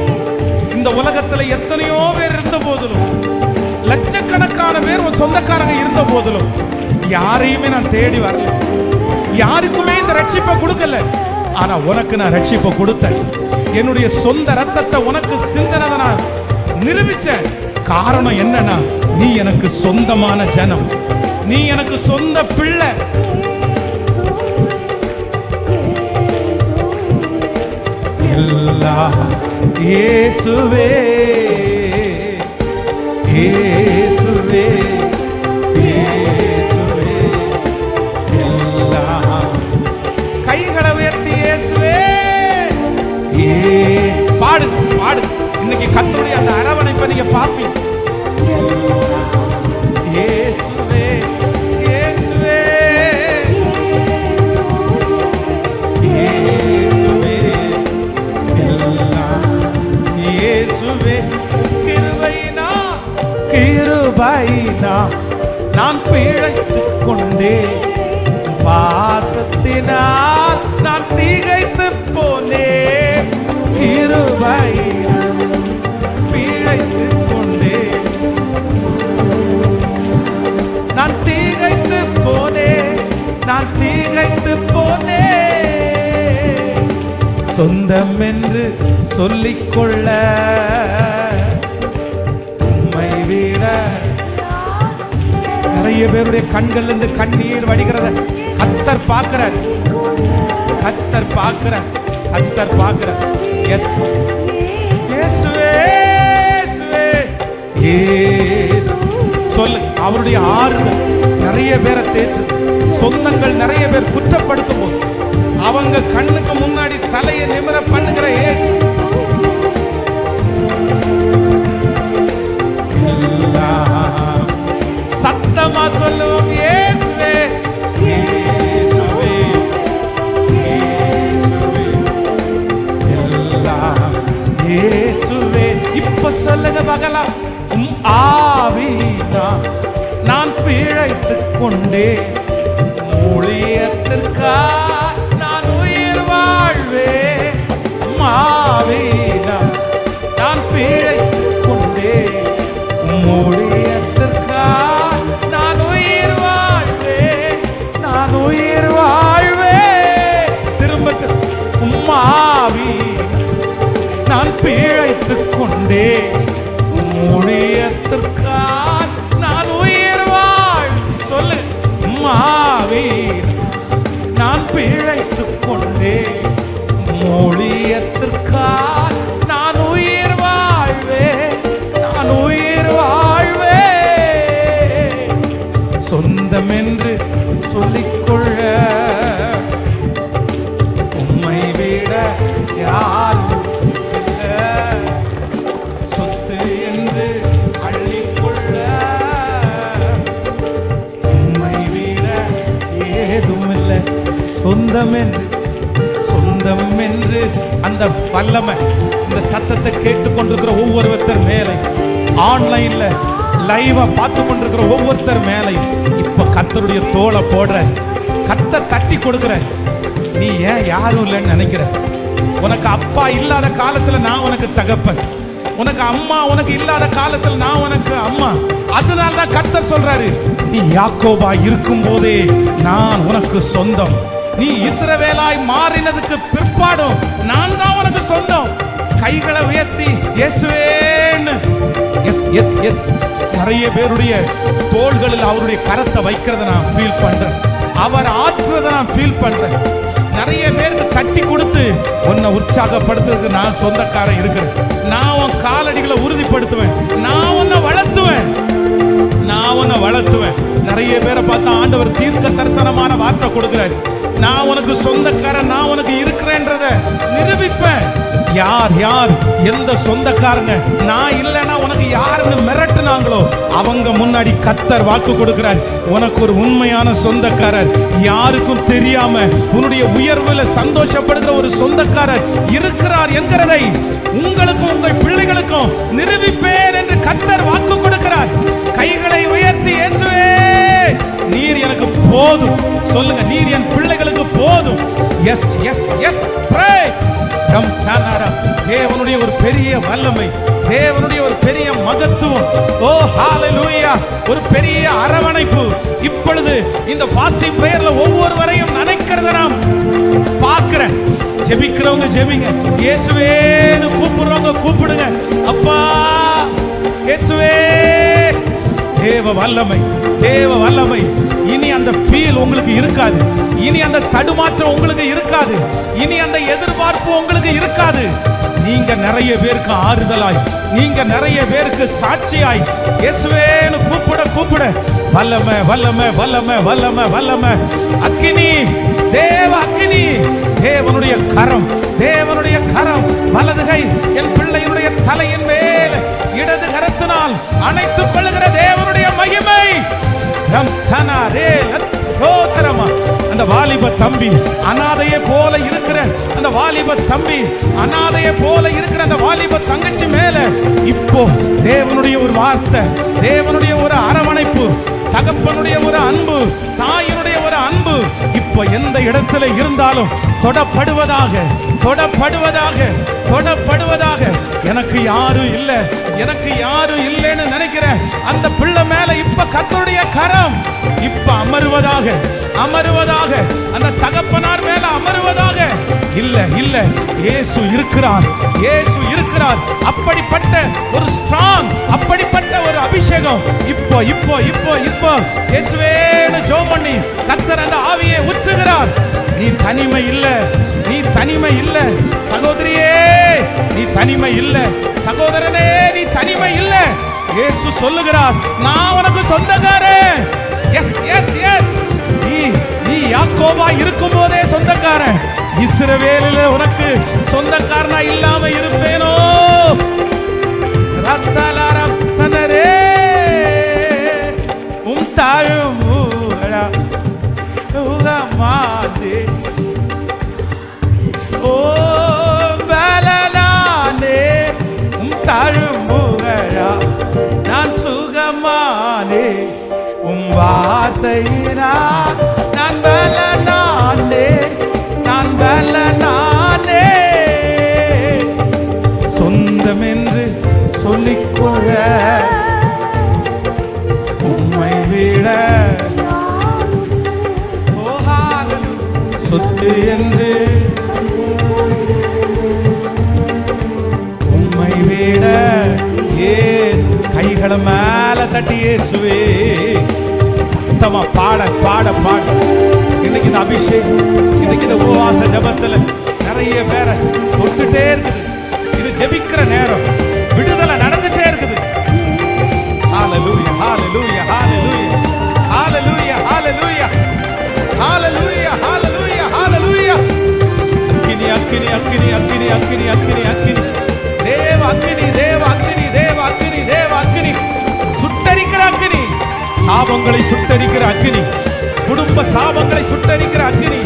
இந்த உலகத்துல எத்தனையோ பேர் இருந்த போதிலும், லட்சக்கணக்கான பேர் உன் சொந்தக்காரங்க இருந்த போதிலும், யாரையுமே நான் தேடி வரல, யாருக்குமே இந்த ரட்சிப்பை கொடுக்கல. ஆனா உனக்கு நான் ரட்சிப்பை கொடுத்தேன். என்னுடைய சொந்த ரத்தத்தை உனக்கு சிந்தனை நான் நிரூபிச்சேன். காரணம் என்னன்னா, நீ எனக்கு சொந்தமான ஜனம், நீ எனக்கு சொந்த பிள்ளை. எல்லாம் இயேசுவே, இயேசுவே, இயேசுவே. எல்லாம் கைகளை உயர்த்தி இயேசுவே. பாடு பாடு. இன்னைக்கு கர்த்தருடைய அந்த அரவணைப்பை நீங்க பாப்பீங்க. இயேசுவே, இயேசுவே, இயேசுவே. எல்லாம் இயேசுவே. கிருபையினா கிருபையினா நான் பிழைத்துக் கொண்டேன், பாசத்தினால் நான் திகைத்து போனேன். கிருபையினா பிழைத்துக் கொண்டேன், நான் திகைத்து போனேன், நான் திகைத்து போனேன். சொந்தம் என்று சொல்லிக்கொள்ள உம்மை விட நிறைய நிறைய பேருடைய கண்கள் இருந்து கண்ணீர் வடிகிறத கர்த்தர் பார்க்கிறார். கர்த்தர் பார்க்கிறார். கர்த்தர் பார்க்கிறார். எஸ் இயேசுவே சொல்லு. அவருடைய ஆறுதல் நிறைய பேரை தேற்று. சொந்தங்கள் நிறைய பேர் குற்றப்படுத்தும் போது அவங்க கண்ணுக்கு முன்னாடி தலையை நிமிர பண்ணுகிற இயேசு. சத்தமா சொல்லுவோம் இயேசுவே இயேசுவே இயேசுவே எல்லாம் இயேசுவே. இப்ப சொல்லுங்க பார்க்கலாம். ஆவினா நான் பிழைத்துக் கொண்டே ஊழியத்திற்கா நான் உயிர் வாழ்வே. ஆவினா நான் பிழைத்துக் கொண்டே ஊழியத்திற்கா நான் உயிர் வாழ்வே. நான் உயிர் வாழ்வே. திரும்ப ஆவி நான் பிழைத்துக் கொண்டே ஊழியத்திற்காய் நான் உயிர் வாழ். சொல்லு. மாவே நான் பிழைத்துக் கொண்டே ஊழியத்திற்காய் நான் உயிர் வாழ்வே. நான் உயிர் வாழ்வே. சொந்தம் என்று சொல்லிக்கொள்ள உம்மை விட யார் சொந்தம் என்று அந்த வல்லமை இந்த சத்தத்தை கேட்டுக்கொண்டிருக்கிற ஒவ்வொருத்தர் மேலே, ஆன்லைன்ல லைவா பார்த்து கொண்டிருக்கிற ஒவ்வொருத்தர் மேலையும் இப்ப கர்த்தருடைய தோளை போடுற. கர்த்தர் தட்டி கொடுக்கிற. நீ ஏன் யாரும் இல்லைன்னு நினைக்கிற? உனக்கு அப்பா இல்லாத காலத்துல நான் உனக்கு தகப்பன், உனக்கு அம்மா உனக்கு இல்லாத காலத்துல நான் உனக்கு அம்மா. அதனால்தான் கர்த்தர் சொல்றாரு, நீ யாக்கோபா இருக்கும் போதே நான் உனக்கு சொந்தம். நீ இஸ்ரவேலாய் மாறினதுக்கு பிற்பாடும் நான் தான் உனக்கு சொந்தம். கைகளை உயர்த்தி இயேசுவேன்னு. S yes S. நிறைய பேருடைய தோள்களில் அவருடைய கரத்தை வைக்கிறத நான் ஃபீல் பண்றேன். அவர் ஆற்றுறதை நான் ஃபீல் பண்றேன். நிறைய பேருக்கு தட்டி கொடுத்து உன்னை உற்சாகப்படுத்துறதுக்கு நான் சொந்தக்காரன் இருக்கிறேன். நான் உன் காலடிகளை உறுதிப்படுத்துவேன். நான் உன்னை வளர்த்துவேன். நான் உன்னை வளர்த்துவேன். நிறைய பேரை பார்த்தா ஆண்டவர் தீர்க்க தரிசனமான வார்த்தை கொடுக்கிறாரு. நான் உனக்கு சொந்தக்காரன், நான் உனக்கு இருக்கிறேன்றத நிரூபிப்பேன். யார் யார் எந்த சொந்தக்காரங்க நான் இல்லைன்னா உனக்கு யாருன்னு மிரட்டுனாங்களோ அவங்க முன்னாடி கர்த்தர் வாக்கு கொடுக்கிறார். உனக்கு ஒரு உண்மையான சொந்தக்காரர், யாருக்கும் தெரியாம உன்னுடைய உயர்வுல சந்தோஷப்படுகிற ஒரு சொந்தக்காரர் இருக்கிறார் என்கிறதை உங்களுக்கும் உங்கள் பிள்ளைகளுக்கும் நிரூபிப்பேன் என்று கர்த்தர் வாக்கு கொடுக்கிறார். கைகளை உயர்த்தி இயேசுவே நீர் எனக்கு போதும் சொல்லுங்க. நீர் என் பிள்ளைகளுக்கு போதும். Yes yes yes. பிரைஸ். தேவனுடைய ஒரு பெரிய வல்லமை, தேவனுடைய ஒரு பெரிய மகத்துவம். ஓ ஹalleluya. ஒரு பெரிய அரவணைப்பு இப்பொழுது இந்த ஃபாஸ்டிங் பிரேயர்ல ஒவ்வொருவரையும் நினைக்கிறத நாம் பார்க்கிறேன். ஜெபிக்கிறவங்க ஜெபிங்க. இயேசுவேன்னு கூப்பிடுறவங்க கூப்பிடுங்க. அப்பா இயேசுவே. தேவ வல்லமை, தேவ வல்லமை. இனி அந்த ஃபீல் உங்களுக்கு இருக்காது. இனி அந்த தடுமாற்றம் உங்களுக்கு இருக்காது. இனி அந்த எதிர்பார்ப்பு உங்களுக்கு இருக்காது. நீங்க நிறைய பேருக்கு ஆறுதலாய், நீங்க நிறைய பேருக்கு சாட்சியாய் இயேசுவேன்னு கூப்பிட கூப்பிட வல்லமை வல்லமை வல்லமை வல்லமை வல்லமை. அக்கினி, தேவ அக்கினி, தேவனுடைய கரம், தேவனுடைய கரம். வலது கை என் பிள்ளையினுடைய தலையின் மேல் இடது கரத்தினால் அணைத்துக் கொள்ளுகிற தேவனுடைய மகிமை. அந்த வாலிப தம்பி அனாதையை போல இருக்கிற அந்த வாலிப தம்பி அனாதையை போல இருக்கிற அந்த வாலிப தங்கச்சி மேல இப்போ தேவனுடைய ஒரு வார்த்தை, தேவனுடைய ஒரு அரவணைப்பு, தகப்பனுடைய ஒரு அன்பு, தாயினுடைய ஒரு அன்பு இப்போ எந்த இடத்துல இருந்தாலும் தொடப்படுவதாக, தொடப்படுவதாக, தொடப்படுவதாக. எனக்கு யாரும் இல்லை, எனக்கு யாரும் இல்லைன்னு நினைக்கிற அந்த பிள்ளை மேல இப்ப கர்த்தருடைய கரம் இப்ப அமருவதாக, அமருவதாக. அந்த தகப்பனார் மேல அமருவதாக. இல்ல இல்ல, இயேசு இருக்கிறார், இயேசு இருக்கிறார். அப்படிப்பட்ட ஒரு ஸ்ட்ராங், அப்படிப்பட்ட ஒரு அபிஷேகம் இப்போ இப்போ இப்போ இப்போ இயேசுவேன்னு ஜெபம் பண்ணி கர்த்தர் அந்த ஆவியை ஊற்றுகிறார். நீ தனிமை இல்ல, நீ தனிமை இல்ல சகோதரியே, நீ தனிமை இல்ல சகோதரனே, நீ தனிமை இல்ல. இயேசு சொல்லுகிறார், நான் உனக்கு சொந்தக்காரன். எஸ் எஸ் எஸ், நீ யாக்கோபா இருக்கும் போதே சொந்தக்காரன். இஸ்ரவேலில் உனக்கு சொந்தக்காரனா இல்லாம இருப்பேனோ? ரத்தனரே உம் தாழும் ஓ பலனானே உம் தாழும் நான் சுகமானே உம் வார்த்தையினா நான் பலனானே, நான் பலனானே. சொந்தம் என்று சொல்லிக்கொள்ள உம்மை விட சொத்து என்று உம்மை விட கைகளை மேல தட்டி இயேசுவே சத்தமா பாட பாட பாட. இன்னைக்கு இந்த அபிஷேகம், இன்னைக்கு இந்த உபவாச ஜபத்துல நிறைய பேரை தொட்டுட்டே இருக்குது. இது ஜெபிக்கிற நேரம், விடுதலை நடந்துட்டே இருக்குது. ஹalleluya ஹalleluya ஹalleluya ஹalleluya ஹalleluya ஹalleluya ஹalleluya ஹalleluya. அக்கினி அக்கினி அக்கினி அக்கினி அக்கினி அக்கினி அக்கினி தேவ அக்கினி தேவ அக்கினி தேவ அக்கினி தேவ அக்கினி, சுட்டரிக்கிற அக்கினி, சாபங்களை சுட்டரிக்கிற அக்கினி, குடும்ப சாபங்களை சுட்டரிக்கிற அக்கினி,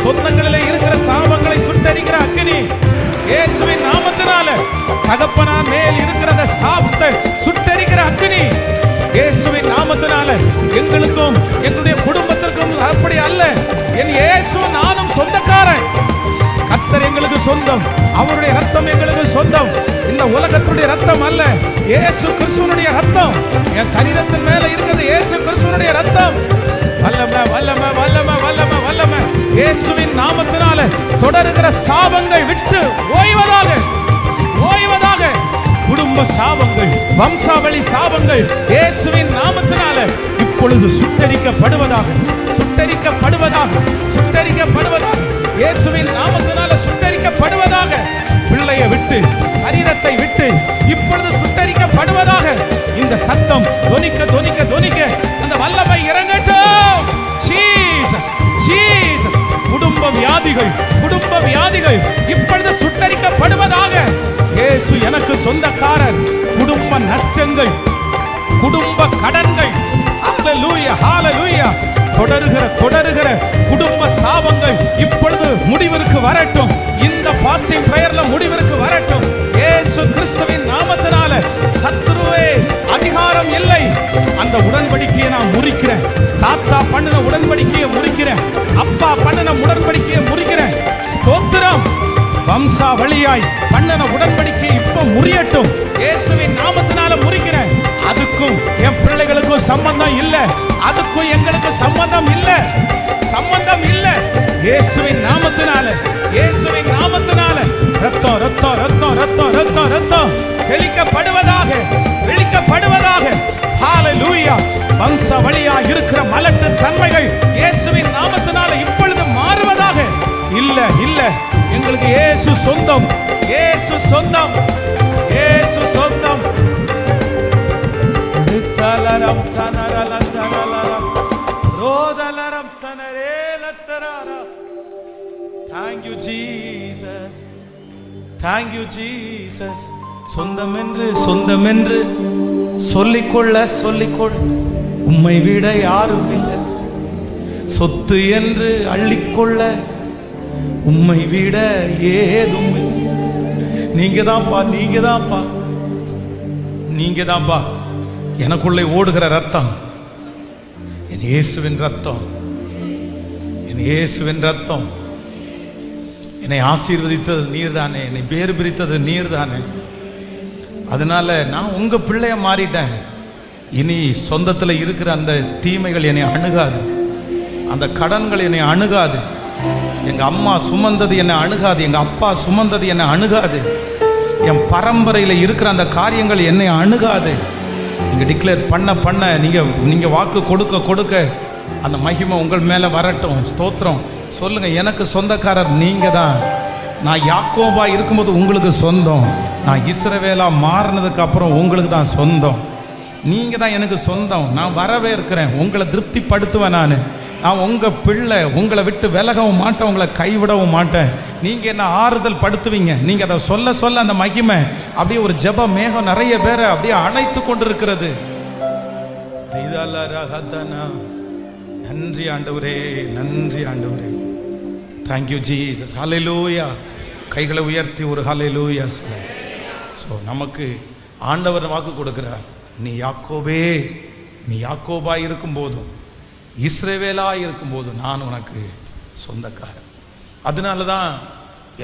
சொந்தங்களிலே இருக்கிற சாபங்களை சுட்டரிக்கிற அக்கினி. இயேசுவின் நாமத்தினால தகப்பனா மேல் இருக்கிற அந்த சாபத்தை சுட்டரிக்கிற அக்கினி. இயேசுவின் நாமத்தினால எங்களுக்கும் எங்களுடைய குடும்பத்திற்கும் அப்படி அல்ல. என் இயேசு நானும் சொந்தக்காரன். கர்த்தர் எங்களுக்கு சொந்தம், அவருடைய ரத்தம் எங்களுக்கு சொந்தம். இந்த உலகத்துடைய ரத்தம் அல்ல, இயேசு கிறிஸ்துவினுடைய ரத்தம். என் சரீரத்தின் மேல இருக்கிறது இயேசு கிறிஸ்துவினுடைய ரத்தம். வல்லமை வல்லமை வல்லமை வல்லமை வல்லமை. இயேசுவின் நாமத்தினால தொடருகிற சாபங்கள் விட்டு ஓய்வதாக, ஓய்வதாக. குடும்ப சாபங்கள், வம்சாவளி சாபங்கள் இயேசுவின் நாமத்தினால இப்பொழுது சுட்டரிக்கப்படுவதாக, சுட்டரிக்கப்படுவதாக, சுட்டரிக்கப்படுவதாக. இயேசுவின் நாமத்தினால சுட்டரிக்கப்படுவதாக. பிள்ளையை விட்டு, சரீரத்தை விட்டு இப்பொழுது சுட்டரிக்கப்படுவதாக. இந்த சத்தம் தொனிக்க தொனிக்க தொனிக்க அந்த வல்லமை இறங்கட்டும். Jesus Jesus. குடும்ப வியாதிகள், குடும்ப வியாதிகள் இப்பொழுது சுட்டரிக்கப்படுவதாக. இயேசு எனக்கு சொந்தக்காரர். குடும்ப நஷ்டங்கள், குடும்ப கடன்கள், ஹalleluya ஹalleluya, தொடருகிற தொடருகிற குடும்ப சாபங்கள் இப்பொழுது முடிவிற்கு வரட்டும். இந்த ஃபாஸ்டிங் பிரேயர்ல முடிவிற்கு வரட்டும். இயேசு கிறிஸ்துவின் நாமத்தினால சத்துருவே அதிகாரம் இல்லை. அந்த உடன்படிக்கையை நான் முறிக்கிறேன். தாத்தா பண்ணின உடன்படிக்கையை முறிக்கிறேன். அப்பா பண்ணின உடன்படிக்கையை முறிக்கிறேன். ஸ்தோத்திரம். வம்சா வழியாய் பண்ணின உடன்படிக்கை இப்ப முறியட்டும். இயேசுவின் நாமத்தினால முறிக்கிறேன். அதுக்கும் என் பிள்ளைகளுக்கும் சம்பந்தம் இல்ல, அதுக்கும் எங்களுக்கு சம்பந்தம் இல்ல, சம்பந்தம் இல்ல. இயேசுவின் நாமத்தினால, இயேசுவின் நாமத்தினால ரத்தம் ரத்தம் ரத்தம் ரத்தம் ரத்தம் ரத்தம் தெளிக்கப்படுவதாக, தெளிக்கப்படுவதாக. ஹalleluya. வம்ச வழியா இருக்கிற மலட்டு தன்மைகள் இயேசுவின் நாமத்தினால இப்பொழுது மாறுவதாக. இல்ல இல்ல, எங்களுக்கு இயேசு சொந்தம், இயேசு சொந்தம், இயேசு சொந்தம். தலரம் தனரல தனலரம் ரோதலரம் தனரேலத்தரா. Thank you Jesus, thank you Jesus. சொந்தம் என்று சொந்தம் என்று சொல்லிக்கொள்ள சொல்லிக்கொள். உம்மை விட யாரும் இல்லை. சொத்து என்று அள்ளிக்கொள்ள உம்மை விட ஏதும் இல்லை. நீங்க தான்ப்பா, நீங்க தான்ப்பா, நீங்க தான்ப்பா. எனக்குள்ளே ஓடுகிற ரத்தம் என் இயேசுவின் ரத்தம், என் இயேசுவின் ரத்தம். என்னை ஆசீர்வதித்தது நீர்தானே, என்னை பேறு பிரித்தது நீர்தானே. அதனால நான் உங்க பிள்ளைய மாறிட்டேன். இனி சொந்தத்தில் இருக்கிற அந்த தீமைகள் என்னை அணுகாது, அந்த கடன்கள் என்னை அணுகாது. எங்க அம்மா சுமந்தது என்னை அணுகாது, எங்க அப்பா சுமந்தது என்னை அணுகாது, என் பரம்பரையில் இருக்கிற அந்த காரியங்கள் என்னை அணுகாது. நீங்க டிக்ளேர் பண்ண நீங்க வாக்கு கொடுக்க அந்த மகிமை உங்கள் மேல வரட்டும். ஸ்தோத்திரம். சொல்லுங்க, எனக்கு சொந்தக்காரர் நீங்க தான். நான் யாக்கோபா இருக்கும்போது உங்களுக்கு சொந்தம், நான் இஸ்ரவேலா மாறினதுக்கு அப்புறம் உங்களுக்கு தான் சொந்தம். நீங்க தான் எனக்கு சொந்தம். நான் வரவே இருக்கிறேன், உங்களை திருப்திப்படுத்துவேன். நான் உங்க பிள்ளை, உங்களை விட்டு விலகவும் மாட்டேன், உங்களை கைவிடவும் மாட்டேன். நீங்க என்ன ஆறுதல் படுத்துவீங்க. நீங்க அதை சொல்ல அந்த மகிமை அப்படியே ஒரு ஜெப மேகம் நிறைய பேரை அப்படியே அணைத்து கொண்டிருக்கிறது. நன்றி ஆண்டவரே, நன்றி ஆண்டவரே. Thank you Jesus. ஹல்லேலூயா. கைகளை உயர்த்தி ஒரு ஹல்லேலூயா சொல்லுங்க. ஸோ நமக்கு ஆண்டவர் வாக்கு கொடுக்கிறார், நீ யாக்கோபே, நீ யாக்கோபா இருக்கும் போதும் இஸ்ரவேலா இருக்கும் போதும் நான் உனக்கு சொந்தக்காரன். அதனால தான்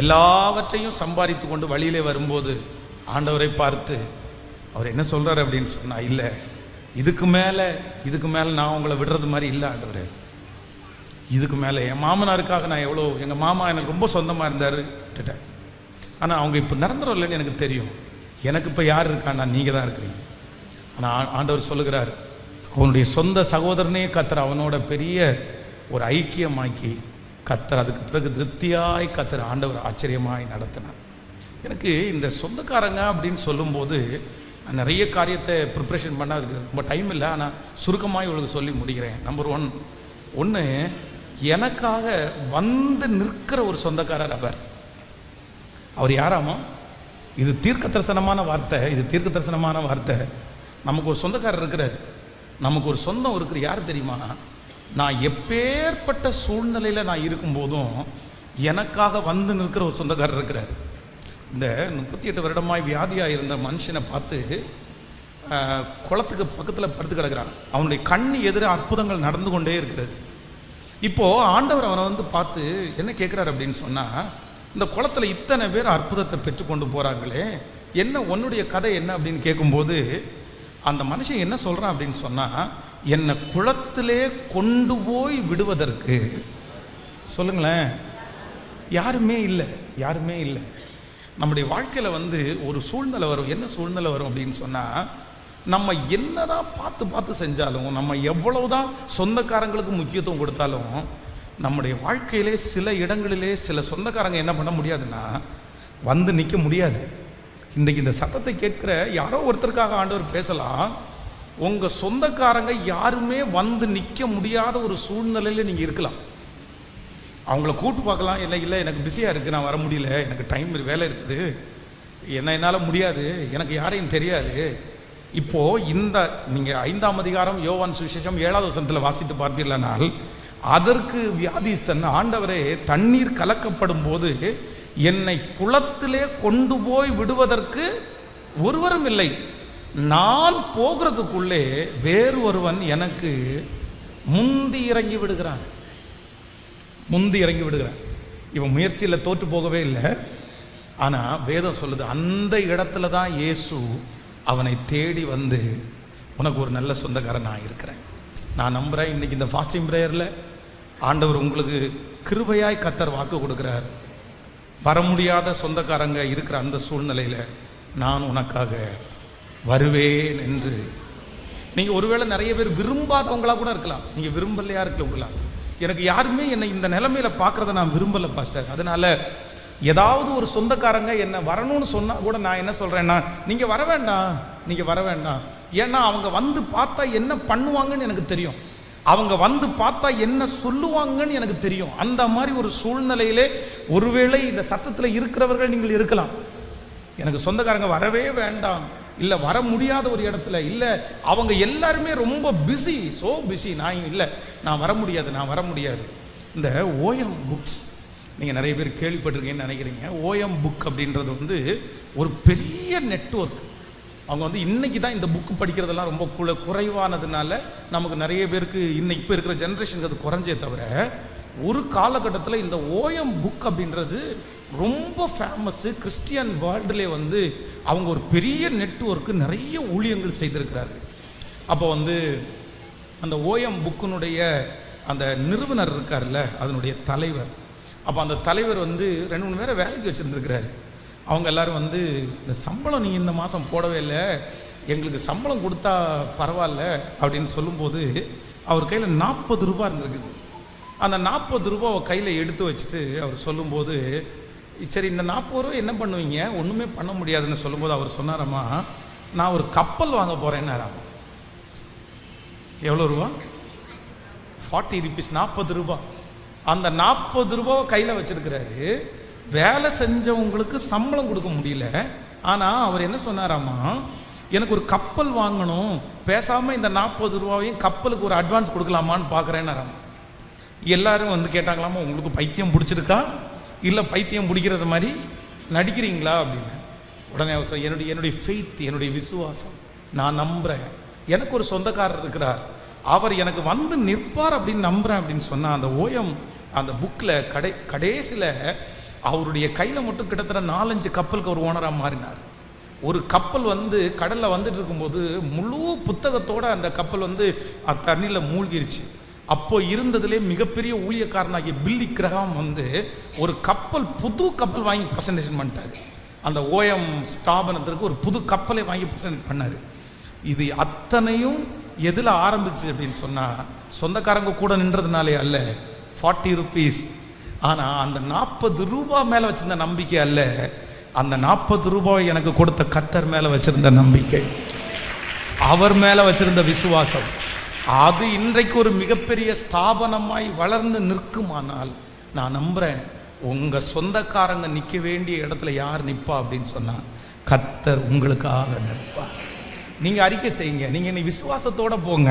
எல்லாவற்றையும் சம்பாதித்து கொண்டு வழியிலே வரும்போது ஆண்டவரை பார்த்து அவர் என்ன சொல்றார் அப்படின்னு சொன்னா, இல்லை இதுக்கு மேலே நான் உங்களை விடுறது மாதிரி இல்லை ஆண்டவரே. இதுக்கு மேலே என் மாமனாருக்காக நான் எவ்வளோ, எங்கள் மாமா எனக்கு ரொம்ப சொந்தமாக இருந்தார், விட்டுட்டேன். ஆனால் அவங்க இப்போ நிரந்தரம் இல்லைன்னு எனக்கு தெரியும். எனக்கு இப்போ யார் இருக்கான்னா நீங்கள் தான் இருக்கிறீங்க. ஆனால் ஆண்டவர் சொல்லுகிறார், அவனுடைய சொந்த சகோதரனே கத்தர் அவனோட பெரிய ஒரு ஐக்கியமாக்கி கத்தர் அதுக்கு பிறகு திருப்தியாய் கத்தர் ஆண்டவர் ஆச்சரியமாய் நடத்தினார். எனக்கு இந்த சொந்தக்காரங்க அப்படின்னு சொல்லும்போது நான் நிறைய காரியத்தை ப்ரிப்ரேஷன் பண்ண ரொம்ப டைம் இல்லை. ஆனால் சுருக்கமாக இவளுக்கு சொல்லி முடிக்கிறேன். நம்பர் ஒன்று, எனக்காக வந்து நிற்கிற ஒரு சொந்தக்காரர் அவர் யாராமா? இது தீர்க்க தரிசனமான வார்த்தை. நமக்கு ஒரு சொந்தக்காரர் இருக்கிறார், நமக்கு ஒரு சொந்தம் இருக்கிற. யார் தெரியுமா? நான் எப்பேற்பட்ட சூழ்நிலையில் நான் இருக்கும்போதும் எனக்காக வந்து நிற்கிற ஒரு சொந்தக்காரர் இருக்கிறார். இந்த 38 வருடமாய் வியாதியாக இருந்த மனுஷனை பார்த்து குளத்துக்கு பக்கத்தில் படுத்து கிடக்கிறான். அவனுடைய கண் எதிர அற்புதங்கள் நடந்து கொண்டே இருக்கிறது. இப்போது ஆண்டவர் அவனை வந்து பார்த்து என்ன கேட்குறாரு அப்படின்னு சொன்னால், இந்த குளத்தில் இத்தனை பேர் அற்புதத்தை பெற்றுக்கொண்டு போகிறாங்களே, என்ன உன்னுடைய கதை என்ன அப்படின்னு கேட்கும்போது அந்த மனுஷன் என்ன சொல்கிறான் அப்படின்னு சொன்னால், என்னை குளத்திலே கொண்டு போய் விடுவதற்கு சொல்லுங்களேன் யாருமே இல்லை. நம்முடைய வாழ்க்கையில் வந்து ஒரு சூழ்நிலை வரும். என்ன சூழ்நிலை வரும் அப்படின்னு சொன்னால், நம்ம என்னதான் பார்த்து செஞ்சாலும், நம்ம எவ்வளவுதான் சொந்தக்காரங்களுக்கு முக்கியத்துவம் கொடுத்தாலும், நம்முடைய வாழ்க்கையிலே சில இடங்களிலே சில சொந்தக்காரங்க என்ன பண்ண முடியாதுன்னா வந்து நிற்க முடியாது. இன்றைக்கு இந்த சத்தத்தை கேட்கிற யாரோ ஒருத்தருக்காக ஆண்டவர் பேசலாம். உங்கள் சொந்தக்காரங்க யாருமே வந்து நிற்க முடியாத ஒரு சூழ்நிலையில் நீங்கள் இருக்கலாம். அவங்கள கூப்பிட்டு பார்க்கலாம், இல்லை எனக்கு பிஸியாக இருக்குது, நான் வர முடியல, எனக்கு டைம் வேலை இருக்குது, என்னால் முடியாது, எனக்கு யாரையும் தெரியாது. இப்போது இந்த நீங்கள் 5ஆம் அதிகாரம் யோவான் சுவிசேஷம் 7வது வசனத்தில் வாசித்து பார்ப்பீர்களானால், அதற்கு வியாதிஸ்தன் ஆண்டவரே தண்ணீர் கலக்கப்படும் போது என்னை குளத்திலே கொண்டு போய் விடுவதற்கு ஒருவரும் இல்லை, நான் போகிறதுக்குள்ளே வேறு ஒருவன் எனக்கு முந்தி இறங்கி விடுகிறான். இவன் முயற்சியில் தோற்று போகவே இல்லை. ஆனால் வேதம் சொல்லுது, அந்த இடத்துல தான் இயேசு அவனை தேடி வந்து உனக்கு ஒரு நல்ல சொந்தக்காரன் நான் இருக்கிறேன். நான் நம்புகிறேன் இன்றைக்கி இந்த ஃபாஸ்டிங் ப்ரேயரில் ஆண்டவர் உங்களுக்கு கிருபையாய் கத்தர் வாக்கு கொடுக்குறார். வர முடியாத சொந்தக்காரங்க இருக்கிற அந்த சூழ்நிலையில் நான் உனக்காக வருவேன் என்று. நீங்கள் ஒருவேளை நிறைய பேர் விரும்பாதவங்களாக கூட இருக்கலாம், நீங்கள் விரும்பலையா இருக்கலாம். எனக்கு யாருமே என்னை இந்த நிலைமையில் பார்க்குறத நான் விரும்பலை பாஸ்டர், அதனால் ஏதாவது ஒரு சொந்தக்காரங்க என்னை வரணும்னு சொன்னால் கூட நான் என்ன சொல்கிறேன்னா, நீங்கள் வர வேண்டாம். ஏன்னா அவங்க வந்து பார்த்தா என்ன பண்ணுவாங்கன்னு எனக்கு தெரியும், அவங்க வந்து பார்த்தா என்ன சொல்லுவாங்கன்னு எனக்கு தெரியும். அந்த மாதிரி ஒரு சூழ்நிலையிலே ஒருவேளை இந்த சத்தத்தில் இருக்கிறவர்கள் நீங்கள் இருக்கலாம். எனக்கு சொந்தக்காரங்க வரவே வேண்டாம், இல்லை வர முடியாத ஒரு இடத்துல, இல்லை அவங்க எல்லாருமே ரொம்ப பிஸி, நான் வர முடியாது. இந்த ஓஎம் புக்ஸ் நீங்கள் நிறைய பேர் கேள்விப்பட்டிருக்கீங்கன்னு நினைக்கிறீங்க. ஓஎம் புக் அப்படின்றது வந்து ஒரு பெரிய நெட்வொர்க். அவங்க வந்து இன்றைக்கி தான் இந்த புக்கு படிக்கிறதெல்லாம் ரொம்ப குறைவானதுனால நமக்கு நிறைய பேருக்கு இப்போ இருக்கிற ஜென்ரேஷனுக்கு அது குறைஞ்சே தவிர, ஒரு காலகட்டத்தில் இந்த ஓஎம் புக் அப்படின்றது ரொம்ப ஃபேமஸ்ஸு. கிறிஸ்டியன் வேர்ல்டுலே வந்து அவங்க ஒரு பெரிய நெட்வொர்க்கு, நிறைய ஊழியங்கள் செய்திருக்கிறாரு. அப்போ வந்து அந்த ஓஎம் புக்கினுடைய அந்த நிறுவனர் இருக்கார்ல, அதனுடைய தலைவர், அப்போ அந்த தலைவர் வந்து 2-3 பேரை வேலைக்கு வச்சுருந்துருக்கிறாரு. அவங்க எல்லாரும் வந்து இந்த சம்பளம் நீங்கள் இந்த மாதம் போடவே இல்லை, எங்களுக்கு சம்பளம் கொடுத்தா பரவாயில்ல அப்படின்னு சொல்லும்போது அவர் கையில் 40 ரூபா இருந்திருக்குது. அந்த 40 ரூபாவை கையில் எடுத்து வச்சுட்டு அவர் சொல்லும்போது, சரி இந்த 40 ரூபா என்ன பண்ணுவீங்க, ஒன்றுமே பண்ண முடியாதுன்னு சொல்லும்போது அவர் சொன்னாரம்மா, நான் ஒரு கப்பல் வாங்க போகிறேன்னாராம். எவ்வளோ ரூபா? 40 rupees, 40 ரூபா. அந்த 40 ரூபாவை கையில் வச்சிருக்கிறாரு. வேலை செஞ்சவங்களுக்கு சம்பளம் கொடுக்க முடியல. ஆனால் அவர் என்ன சொன்னாராம்மா, எனக்கு ஒரு கப்பல் வாங்கணும், பேசாமல் இந்த 40 ரூபாவையும் கப்பலுக்கு ஒரு அட்வான்ஸ் கொடுக்கலாமான்னு பார்க்குறேன்னாராம். எல்லாரும் வந்து கேட்டாங்களாமா, உங்களுக்கு பைத்தியம் பிடிச்சிருக்கா இல்லை பைத்தியம் பிடிக்கிறது மாதிரி நடிக்கிறீங்களா அப்படின்னு. உடனே அவர் என்னுடைய ஃபெய்த், என்னுடைய விசுவாசம், நான் நம்புகிறேன், எனக்கு ஒரு சொந்தக்காரர் இருக்கிறார், அவர் எனக்கு வந்து நிற்பார் அப்படின்னு நம்புகிறேன் அப்படின்னு சொன்னால், அந்த ஓயம் அந்த புக்கில் கடைசியில் அவருடைய கையில் மட்டும் கிட்டத்தட்ட 4-5 கப்பலுக்கு ஒரு ஓனராக மாறினார். ஒரு கப்பல் வந்து கடலில் வந்துட்டு இருக்கும்போது முழு புத்தகத்தோடு அந்த கப்பல் வந்து தண்ணியில் மூழ்கிருச்சு. அப்போ இருந்ததுலே மிகப்பெரிய ஊழியக்காரனாகிய பில்லி கிரஹாம் வந்து ஒரு கப்பல், புது கப்பல் வாங்கி ப்ரெசன்டேஷன் பண்ணிட்டார். அந்த ஓஎம் ஸ்தாபனத்திற்கு ஒரு புது கப்பலை வாங்கி ப்ரெசன்ட் பண்ணார். இது அத்தனையும் எதில் ஆரம்பிச்சு அப்படின்னு சொன்னால், சொந்தக்காரங்க கூட நின்றதுனாலே அல்ல, 40 rupees. ஆனால் அந்த 40 ரூபா மேலே வச்சிருந்த நம்பிக்கை அல்ல, அந்த 40 ரூபாய் எனக்கு கொடுத்த கர்த்தர் மேலே வச்சிருந்த நம்பிக்கை, அவர் மேலே வச்சிருந்த விசுவாசம், அது இன்றைக்கு ஒரு மிகப்பெரிய ஸ்தாபனமாய் வளர்ந்து நிற்குமானால், நான் நம்புகிறேன் உங்கள் சொந்தக்காரங்க நிற்க வேண்டிய இடத்துல யார் நிற்பா அப்படின்னு சொன்னால், கர்த்தர் உங்களுக்காக நிற்பார். நீங்கள் அறிக்கை செய்யுங்க, நீங்கள் என்னை விசுவாசத்தோடு போங்க,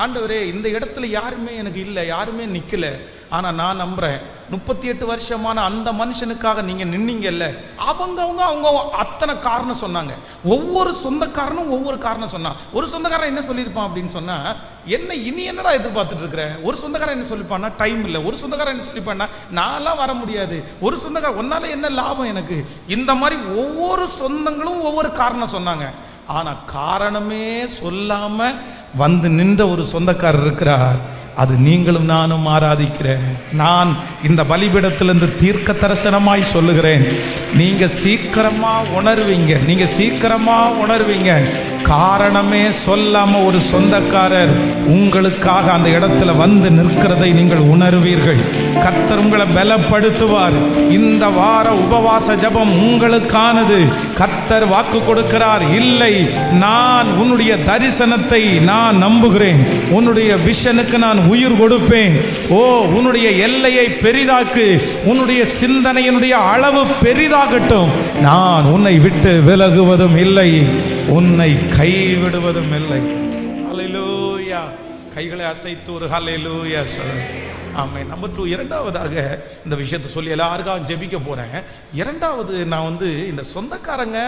ஆண்டவரே இந்த இடத்துல யாருமே எனக்கு இல்லை, யாருமே நிற்கலை, ஆனால் நான் நம்புகிறேன் 38 வருஷமான அந்த மனுஷனுக்காக நீங்கள் நின்னீங்கல்ல, அவங்க அத்தனை காரணம் சொன்னாங்க. ஒவ்வொரு சொந்தக்காரனும் ஒவ்வொரு காரணம் சொன்னான். ஒரு சொந்தக்காரன் என்ன சொல்லியிருப்பான் அப்படின்னு சொன்னால், என்ன இனி என்னடா எதிர்பார்த்துட்டு இருக்கிற. ஒரு சொந்தக்காரன் என்ன சொல்லிப்பான்னா, டைம் இல்லை. ஒரு சொந்தக்காரன் என்ன சொல்லிப்பான்னா, நான்லாம் வர முடியாது. ஒரு சொந்தக்காரன், ஒன்னால என்ன லாபம் எனக்கு. இந்த மாதிரி ஒவ்வொரு சொந்தங்களும் ஒவ்வொரு காரணம் சொன்னாங்க. ஆனால் காரணமே சொல்லாமல் வந்து நின்ற ஒரு சொந்தக்காரர் இருக்கிறார். அது நீங்களும் நானும் ஆராதிக்கிறேன். நான் இந்த பலிபீடத்திலிருந்து தீர்க்க தரிசனமாய் சொல்லுகிறேன், நீங்கள் சீக்கிரமாக உணர்வீங்க. காரணமே சொல்லாமல் ஒரு சொந்தக்காரர் உங்களுக்காக அந்த இடத்துல வந்து நிற்கிறதை நீங்கள் உணர்வீர்கள். கர்த்தர் உங்களை பலப்படுத்துவார். இந்த வார உபவாச ஜெபம் உங்களுக்கானது. கர்த்தர் வாக்கு கொடுக்கிறார், இல்லை நான் உன்னுடைய தரிசனத்தை நான் நம்புகிறேன், உன்னுடைய விஷனுக்கு நான் உயிர் கொடுப்பேன். உன்னுடைய எல்லையை பெரிதாக்கு, உன்னுடைய சிந்தனையினுடைய அளவு பெரிதாகட்டும். நான் உன்னை விட்டு விலகுவதும் இல்லை, உன்னை கைவிடுவதும் இல்லை. ஹல்லேலூயா. கைகளை அசைத்து ஒரு ஹல்லேலூயா சொல்லுங்க. ஆமாம். நம்பர் 2, இரண்டாவதாக இந்த விஷயத்தை சொல்லி எல்லாருக்காக ஜெபிக்க போகிறேன். இரண்டாவது, நான் வந்து இந்த சொந்தக்காரங்க